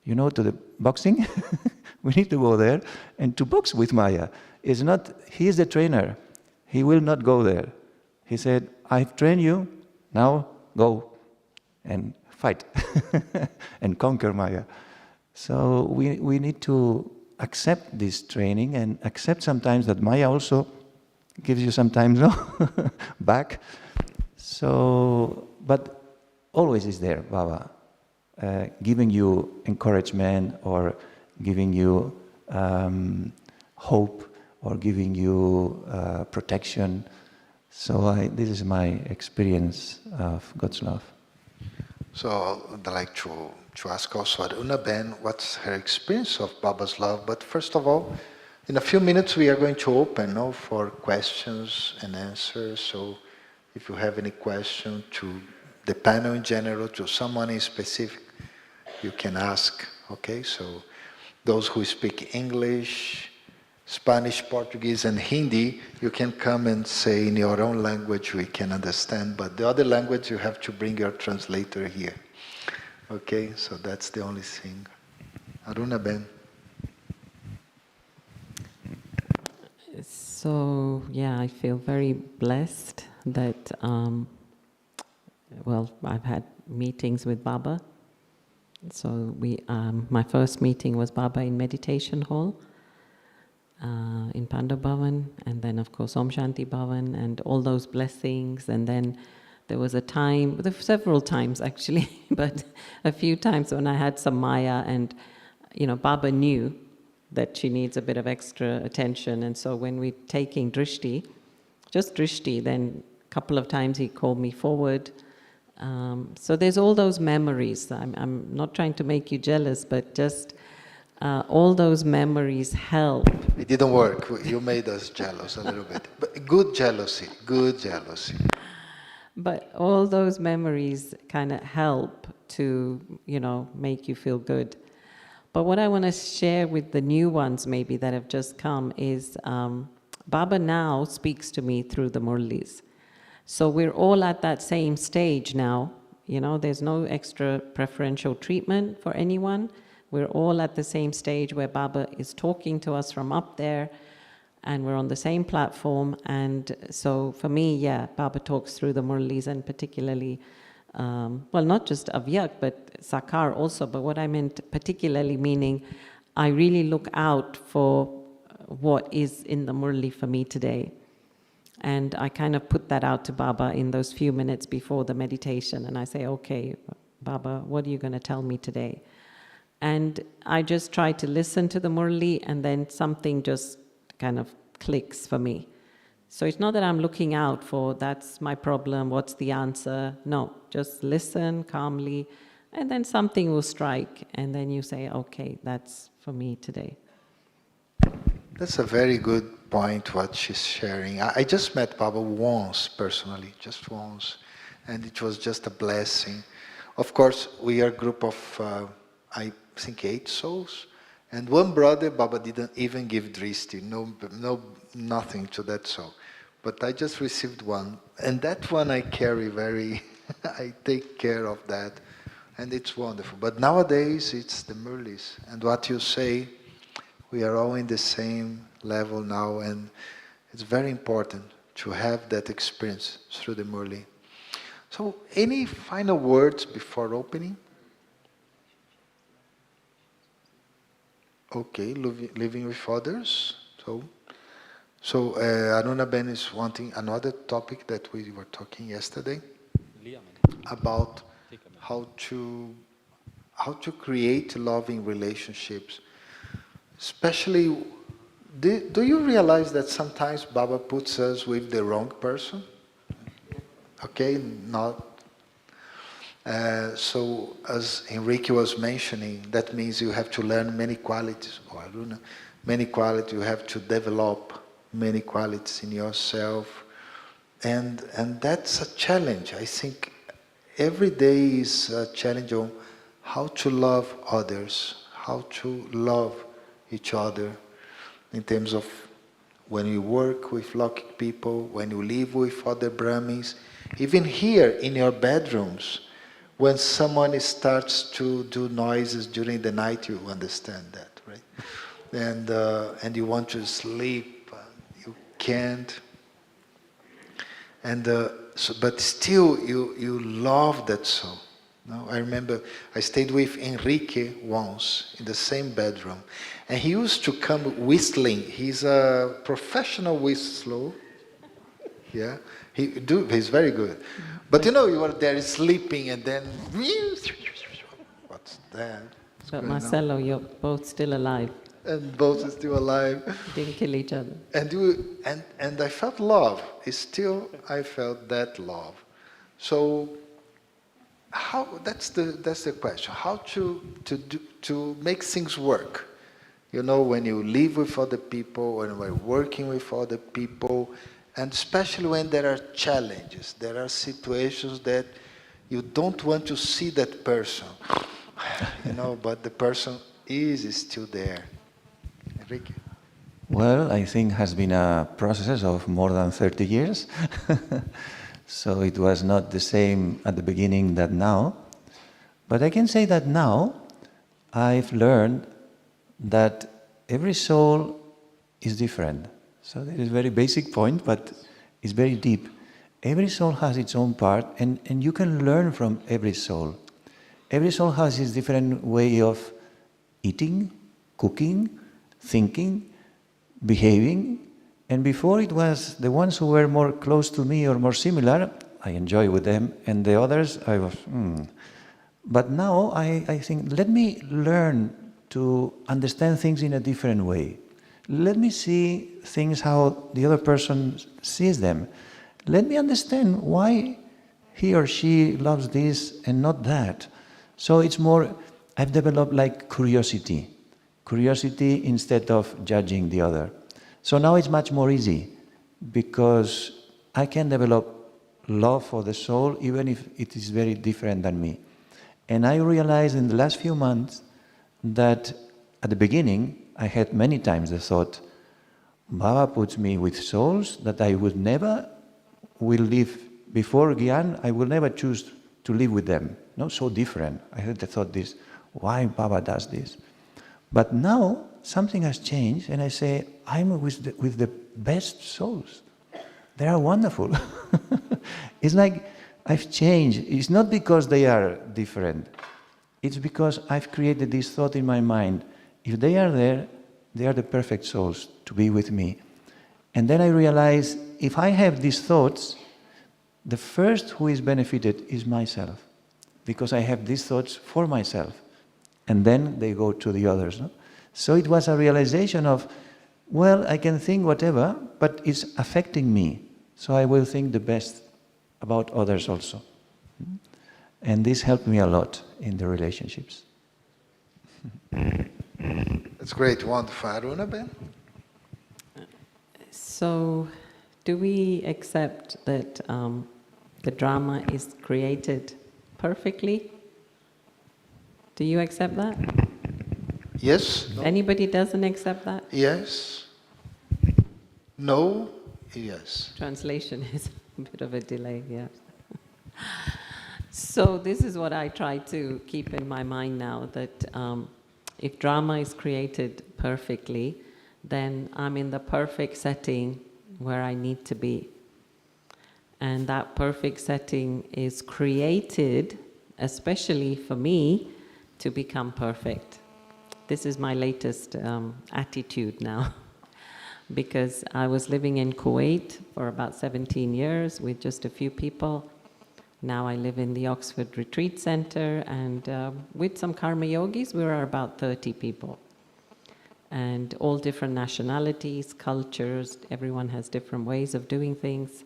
to the boxing. We need to go there and to box with Maya. It's not, he is the trainer. He will not go there. He said, I've trained you, now go and fight and conquer Maya. So we need to accept this training and accept sometimes that Maya also gives you sometimes back. So, but always is there, Baba, giving you encouragement or giving you hope or giving you protection. So this is my experience of God's love. So I'd like to ask also Aruna Ben what's her experience of Baba's love. But first of all, in a few minutes we are going to open for questions and answers. So if you have any question to the panel in general, to someone in specific, you can ask. Okay, so those who speak English, Spanish, Portuguese, and Hindi, you can come and say in your own language, we can understand, but the other language you have to bring your translator here. Okay, so that's the only thing. Aruna Ben. So, yeah, I feel very blessed that, I've had meetings with Baba. So my first meeting was Baba in meditation hall, in Panda Bhavan, and then of course Om Shanti Bhavan, and all those blessings. And then there was a time, there were several times actually, but a few times when I had some Maya, and Baba knew that she needs a bit of extra attention. And so when we're taking drishti, just drishti, then a couple of times he called me forward. So there's all those memories. I'm not trying to make you jealous, but just all those memories help. It didn't work. You made us jealous a little bit. But good jealousy, good jealousy. But all those memories kind of help to, make you feel good. But what I want to share with the new ones maybe that have just come is Baba now speaks to me through the Murlis. So we're all at that same stage now. There's no extra preferential treatment for anyone. We're all at the same stage where Baba is talking to us from up there, and we're on the same platform. And so for me, Baba talks through the Murlis, and particularly, not just Avyak, but Sakar also. But what I meant particularly meaning, I really look out for what is in the Murli for me today. And I kind of put that out to Baba in those few minutes before the meditation. And I say, okay, Baba, what are you going to tell me today? And I just try to listen to the Murli, and then something just kind of clicks for me. So it's not that I'm looking out for, that's my problem, what's the answer? No, just listen calmly, and then something will strike. And then you say, okay, that's for me today. That's a very good point, what she's sharing. I just met Baba once, personally, just once, and it was just a blessing. Of course, we are a group of, I think, 8 souls, and one brother, Baba didn't even give drishti, nothing to that soul. But I just received one, and that one I carry very, I take care of that, and it's wonderful. But nowadays, it's the Murlis, and what you say, We are all in the same level now, and it's very important to have that experience through the Murli. So, any final words before opening? Okay, living with others. So Aruna Ben is wanting another topic that we were talking yesterday about how to create loving relationships. Especially, do you realize that sometimes Baba puts us with the wrong person? Okay, not. So as Enrique was mentioning, that means you have to learn many qualities, or Aruna, many qualities. You have to develop many qualities in yourself, and that's a challenge. I think every day is a challenge on how to love others, how to love each other, in terms of when you work with Lokik people, when you live with other Brahmins, even here in your bedrooms. When someone starts to do noises during the night, you understand that, right? And you want to sleep, you can't. But still, you love that soul. No? I remember I stayed with Enrique once in the same bedroom, and he used to come whistling. He's a professional whistler. Yeah, he's very good. But you are there sleeping, and then what's that? But Marcelo, you're both still alive. And both are still alive. Didn't kill each other. And I felt love. I felt that love. So that's the question. How to make things work? When you live with other people, when we're working with other people. And especially when there are challenges, there are situations that you don't want to see that person, but the person is still there. Enrique? Well, I think has been a process of more than 30 years. So it was not the same at the beginning that now. But I can say that now I've learned that every soul is different. So that is a very basic point, but it's very deep. Every soul has its own part, and you can learn from every soul. Every soul has its different way of eating, cooking, thinking, behaving. And before it was the ones who were more close to me or more similar, I enjoy with them, and the others, I was, But now I think, let me learn to understand things in a different way. Let me see things how the other person sees them. Let me understand why he or she loves this and not that. So it's more, I've developed like curiosity instead of judging the other. So now it's much more easy because I can develop love for the soul even if it is very different than me. And I realized in the last few months that at the beginning, I had many times the thought, Baba puts me with souls that I would never will live before Gyan. I will never choose to live with them. No, so different. I had the thought this, why Baba does this? But now something has changed, and I say I'm with the best souls. They are wonderful. It's like I've changed. It's not because they are different. It's because I've created this thought in my mind. If they are there, they are the perfect souls to be with me. And then I realize, if I have these thoughts, the first who is benefited is myself, because I have these thoughts for myself. And then they go to the others. No? So it was a realization of, well, I can think whatever, but it's affecting me. So I will think the best about others also. And this helped me a lot in the relationships. That's great, wonderful. Aruna Ben? So, do we accept that the drama is created perfectly? Do you accept that? Yes? No? Anybody doesn't accept that? Yes? No? Yes. Translation is a bit of a delay, yeah. So this is what I try to keep in my mind now, that If drama is created perfectly, then I'm in the perfect setting where I need to be. And that perfect setting is created, especially for me, to become perfect. This is my latest attitude now. Because I was living in Kuwait for about 17 years with just a few people. Now I live in the Oxford Retreat Center, and with some karma yogis, we are about 30 people. And all different nationalities, cultures, everyone has different ways of doing things.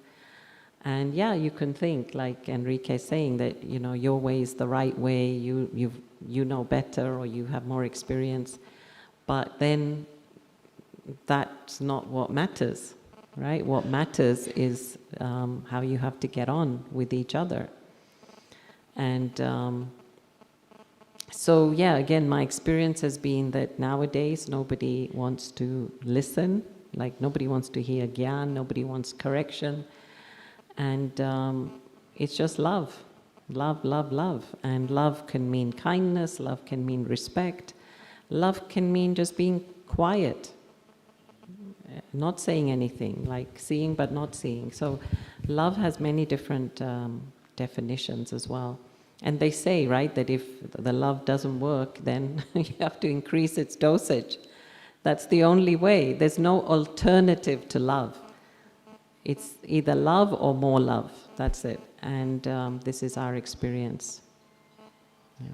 And yeah, you can think, like Enrique saying, that your way is the right way, you know better, or you have more experience. But then that's not what matters, right? What matters is how you have to get on with each other. And so, yeah, again, my experience has been that nowadays nobody wants to listen, like nobody wants to hear Gyan, nobody wants correction. And it's just love, love, love, love. And love can mean kindness, love can mean respect, love can mean just being quiet, not saying anything, like seeing but not seeing. So love has many different definitions as well. And they say, right, that if the love doesn't work, then you have to increase its dosage. That's the only way. There's no alternative to love. It's either love or more love. That's it. And this is our experience. Yeah.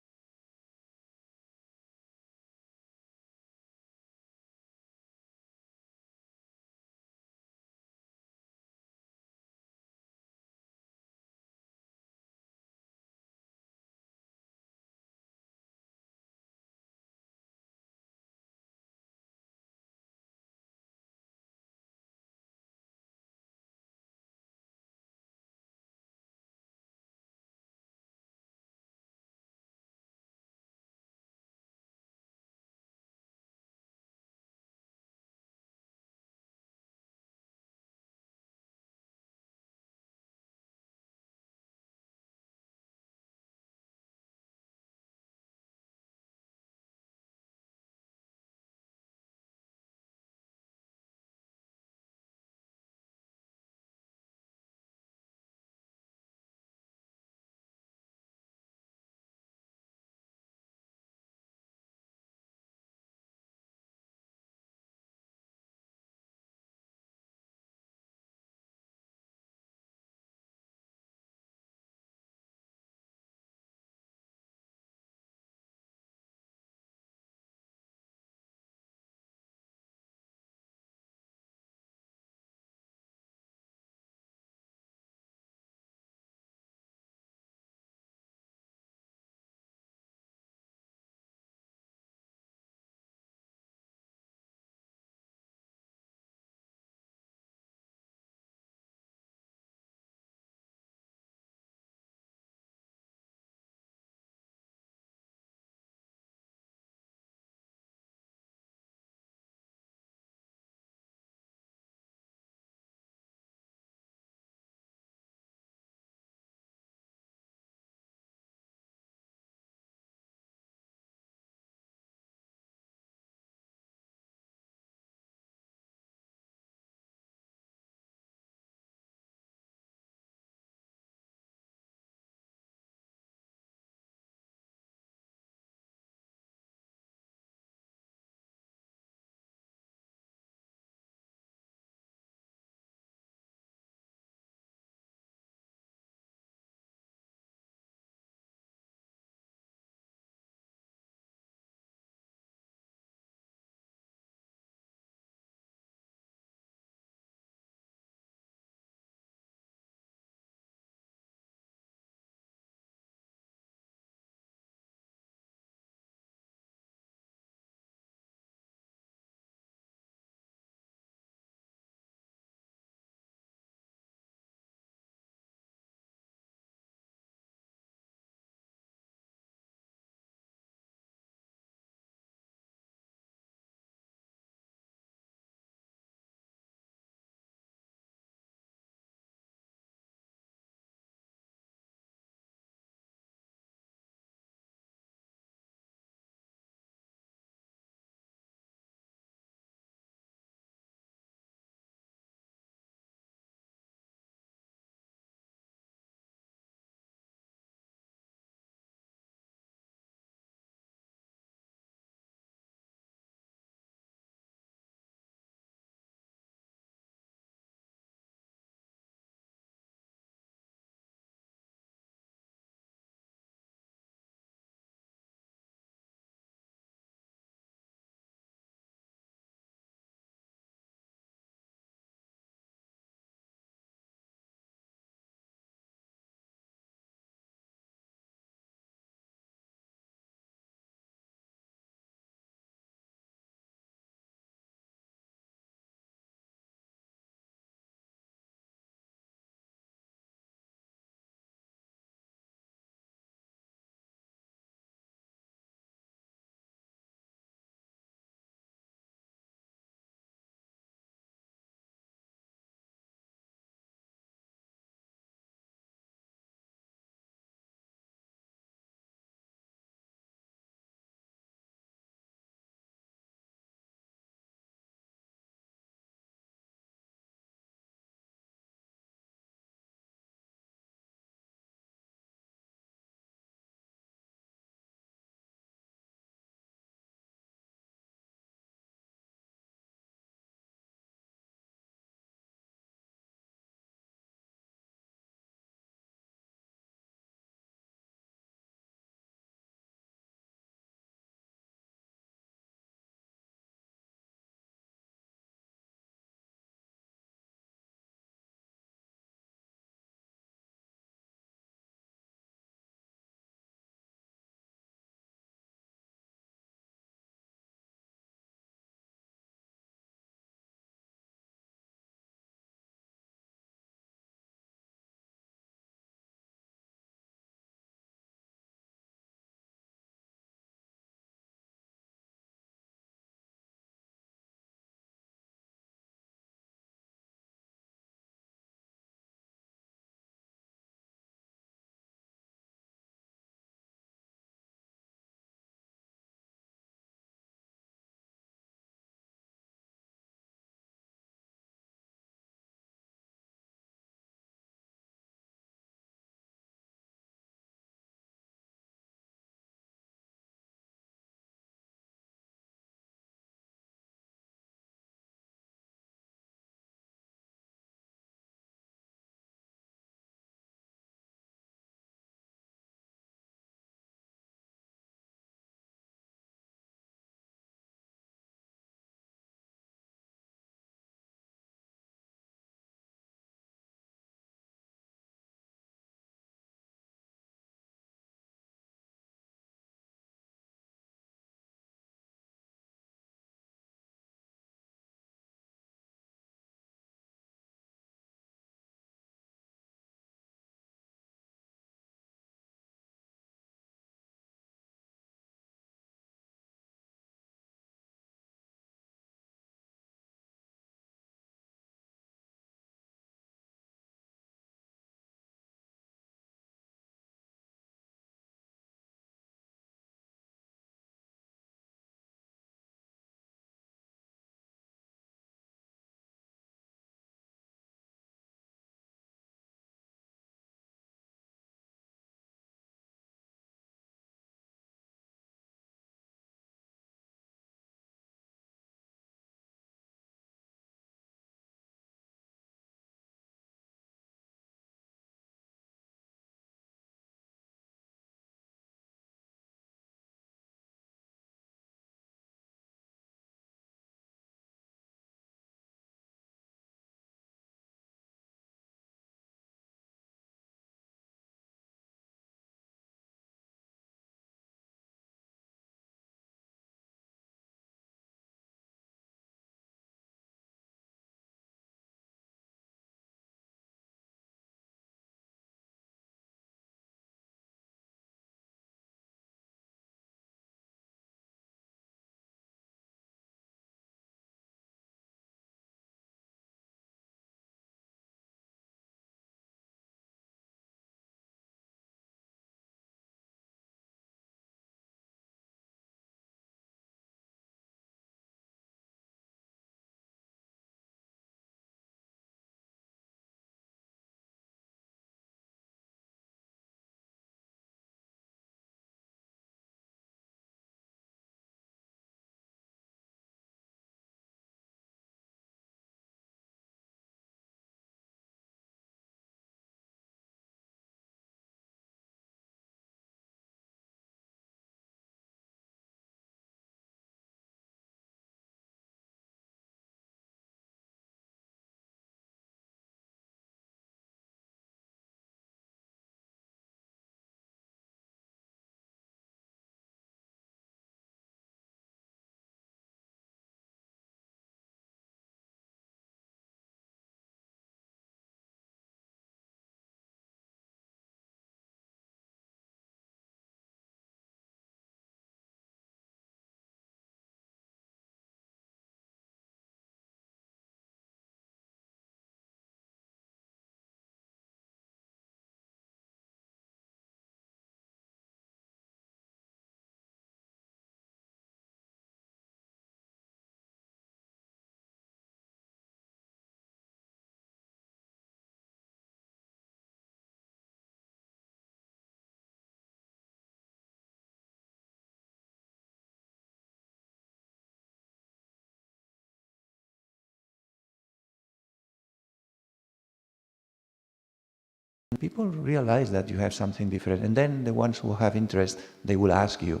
people realize that you have something different. And then the ones who have interest, they will ask you.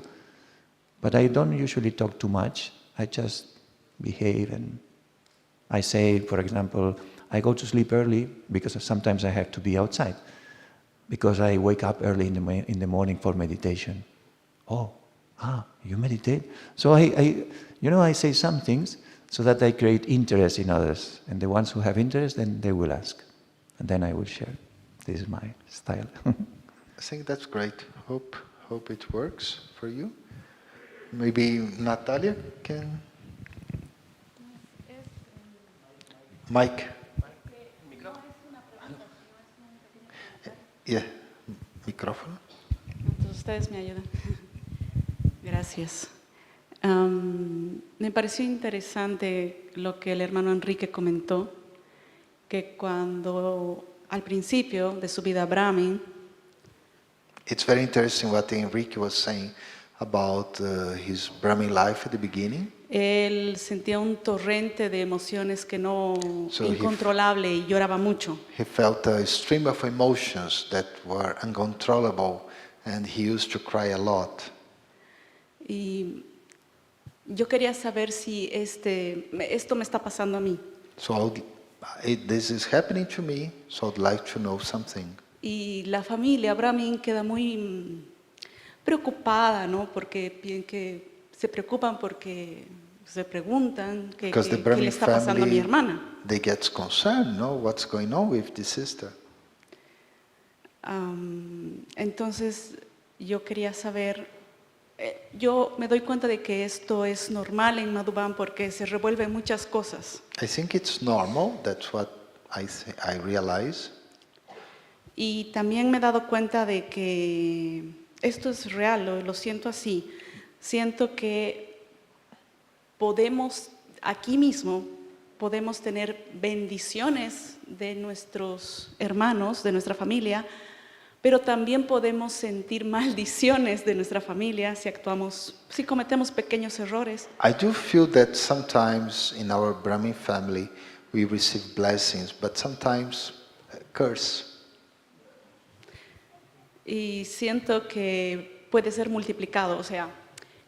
But I don't usually talk too much. I just behave, and I say, for example, I go to sleep early because sometimes I have to be outside, because I wake up early in the morning for meditation. Oh, you meditate? So I say some things so that I create interest in others. And the ones who have interest, then they will ask. And then I will share. This is my style. I think that's great. Hope it works for you. Maybe Natalia can... Mike. Yeah, micrófono. Entonces ustedes me ayudan. Gracias. Me pareció interesante lo que el hermano Enrique comentó, que cuando al principio de su vida Brahmin, It's very interesting what Enrique was saying about his Brahmin life at the beginning. él sentía un torrente de emociones que no So incontrolable y lloraba mucho. He felt a stream of emotions that were uncontrollable, and he used to cry a lot. Y yo quería saber si esto me está pasando a mí. So this is happening to me, so I'd like to know something. Y la familia Brahmin queda muy preocupada, ¿no? Que se preocupan porque se preguntan qué Because the le Brahmin está pasando a mi family, hermana. they get concerned, no? What's going on with the sister? Entonces yo quería saber, yo me doy cuenta de que esto es normal en Madhuban porque se revuelven muchas cosas. I think it's normal, that's what I realize. Y también me he dado cuenta de que esto es real, lo siento así. Siento que podemos, aquí mismo, podemos tener bendiciones de nuestros hermanos, de nuestra familia, pero también podemos sentir maldiciones de nuestra familia si cometemos pequeños errores. I do feel that sometimes in our Brahmin family we receive blessings, but sometimes curse. Y siento que puede ser multiplicado, o sea,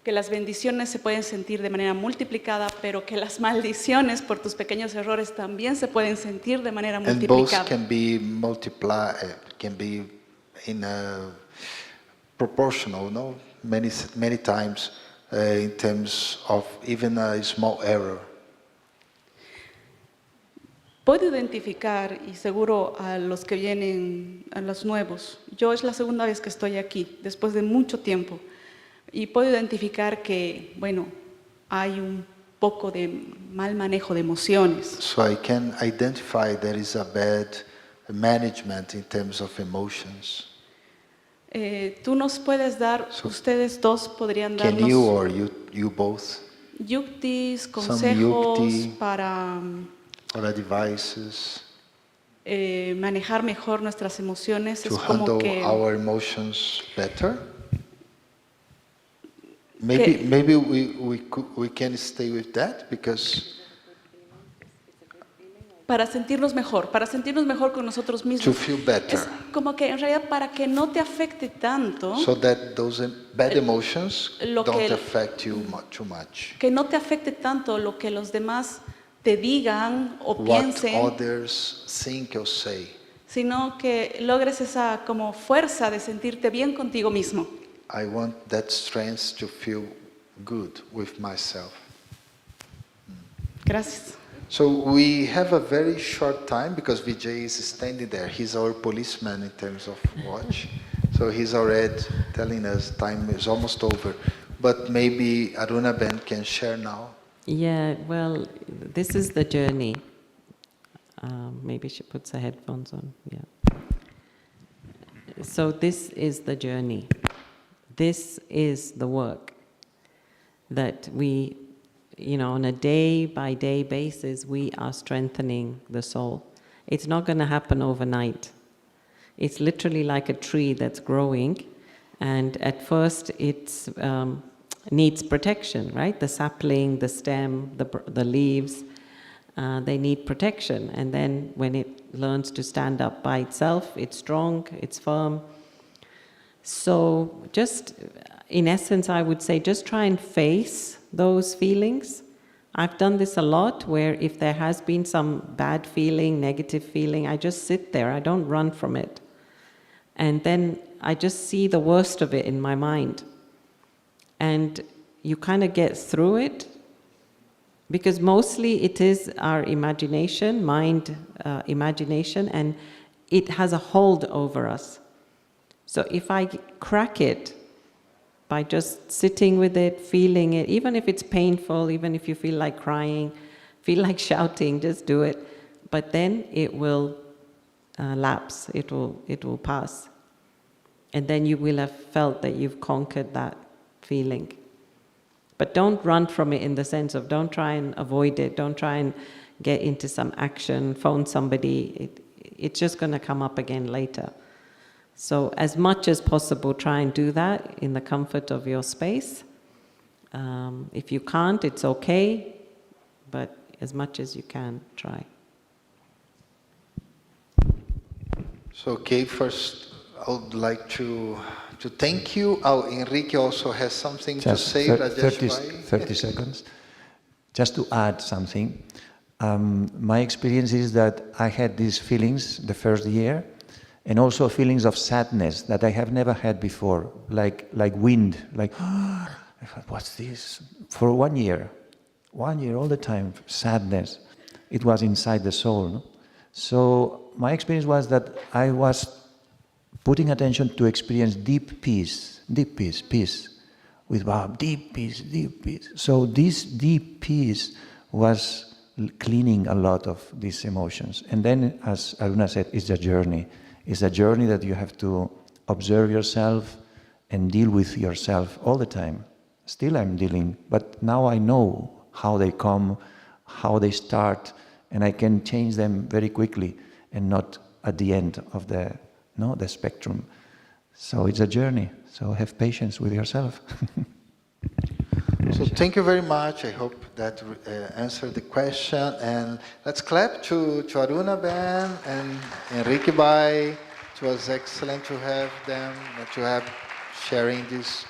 que las bendiciones se pueden sentir de manera multiplicada, pero que las maldiciones por tus pequeños errores también se pueden sentir de manera And both multiplicada. can be multiplied, can be in a proportional, no? Many times in terms of even a small error. Puedo identificar, y seguro a los que vienen, a los nuevos, yo es la segunda vez que estoy aquí, después de mucho tiempo, y puedo identificar que, bueno, hay un poco de mal manejo de emociones. So I can identify there is a bad management in terms of emotions. Tú nos puedes dar, So, ustedes dos podrían Can darnos you or you both, yuktis, consejos yukti. para or advices manejar mejor nuestras emociones. to Es como handle que our emotions better? Maybe we can stay with that because para sentirnos mejor con nosotros to mismos. feel better, Es como que en realidad para que no te afecte tanto, so that those bad emotions lo don't que- affect you too much. que no te afecte tanto lo que los demás te digan o What piensen, others think or say. sino que logres esa como fuerza de sentirte bien contigo mismo. I want that strength to feel good with myself. Gracias. So we have a very short time because Vijay is standing there. He's our policeman in terms of watch. So he's already telling us time is almost over. But maybe Aruna Ben can share now. Yeah, well, this is the journey. Maybe she puts her headphones on. Yeah. So this is the journey. This is the work that we, on a day-by-day basis, we are strengthening the soul. It's not going to happen overnight. It's literally like a tree that's growing, and at first it's needs protection, right? The sapling, the stem, the leaves, they need protection. And then when it learns to stand up by itself, it's strong, it's firm. So just, in essence, I would say just try and face those feelings. I've done this a lot, where if there has been some bad feeling, negative feeling, I just sit there, I don't run from it. And then I just see the worst of it in my mind. And you kind of get through it, because mostly it is our imagination, mind imagination, and it has a hold over us. So if I crack it by just sitting with it, feeling it, even if it's painful, even if you feel like crying, feel like shouting, just do it. But then it will lapse, it will pass. And then you will have felt that you've conquered that feeling. But don't run from it, in the sense of don't try and avoid it, don't try and get into some action, phone somebody. It's just going to come up again later. So as much as possible, try and do that in the comfort of your space. If you can't, it's okay, but as much as you can, try. So, okay, first I would like to thank you. Oh, Enrique also has something to say. 30 seconds. Just to add something. My experience is that I had these feelings the first year, and also feelings of sadness that I have never had before, like wind, like, what's this? For 1 year, all the time, sadness. It was inside the soul. No? So my experience was that I was putting attention to experience deep peace, with wow, deep peace. So this deep peace was cleaning a lot of these emotions. And then, as Aruna said, it's a journey. It's a journey that you have to observe yourself and deal with yourself all the time. Still I'm dealing, but now I know how they come, how they start, and I can change them very quickly and not at the end of the spectrum. So it's a journey. So have patience with yourself. So thank you very much. I hope that answered the question. And let's clap to Aruna Ben and Enrique Bai. It was excellent to have them, to have sharing this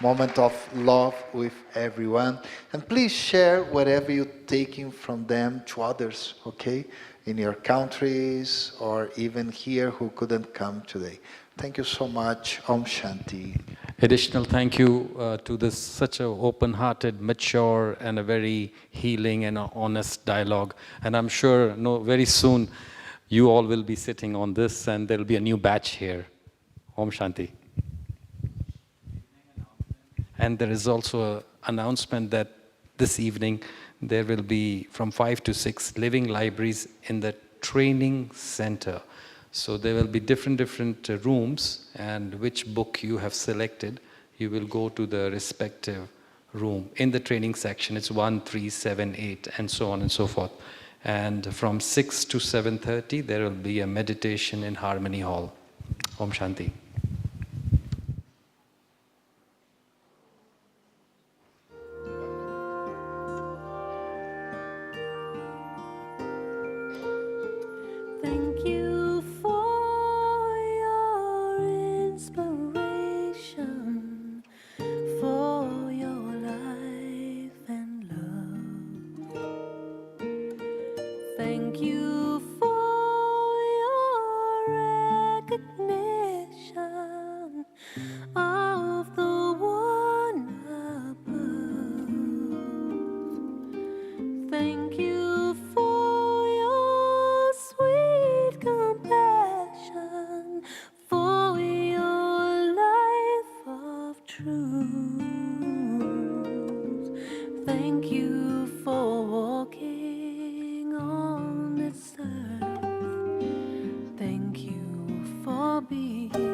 moment of love with everyone. And please share whatever you're taking from them to others, okay? In your countries or even here who couldn't come today. Thank you so much. Om Shanti. Additional thank you to this such an open-hearted, mature, and a very healing and honest dialogue. And I'm sure very soon you all will be sitting on this and there'll be a new batch here. Om Shanti. And there is also an announcement that this evening there will be from 5 to 6 living libraries in the training center. So there will be different rooms, and which book you have selected, you will go to the respective room. In the training section, it's 1, 3, 7, 8, and so on and so forth. And from 6 to 7:30, there will be a meditation in Harmony Hall. Om Shanti. Thank you for your inspiration, for your life and love. Thank you for your recognition of the one above. Thank you for your sweet compassion, for your life of truth. Thank you for walking on this earth. Thank you for being you.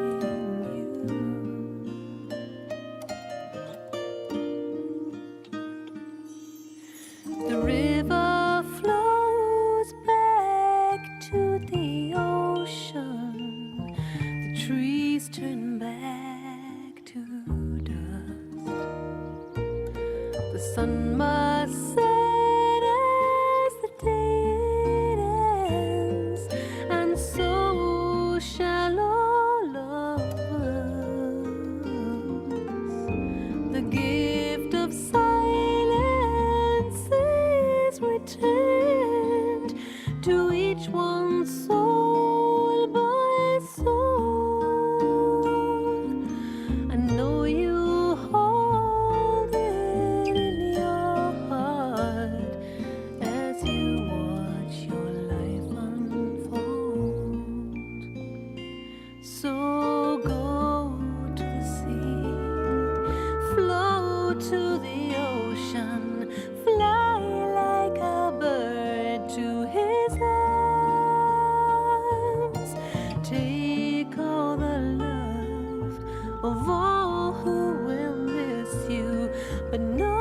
The river flows back to the ocean. The trees turn back to dust. The sun must set as the day So go to the sea, flow to the ocean, fly like a bird to his arms. Take all the love of all who will miss you, but no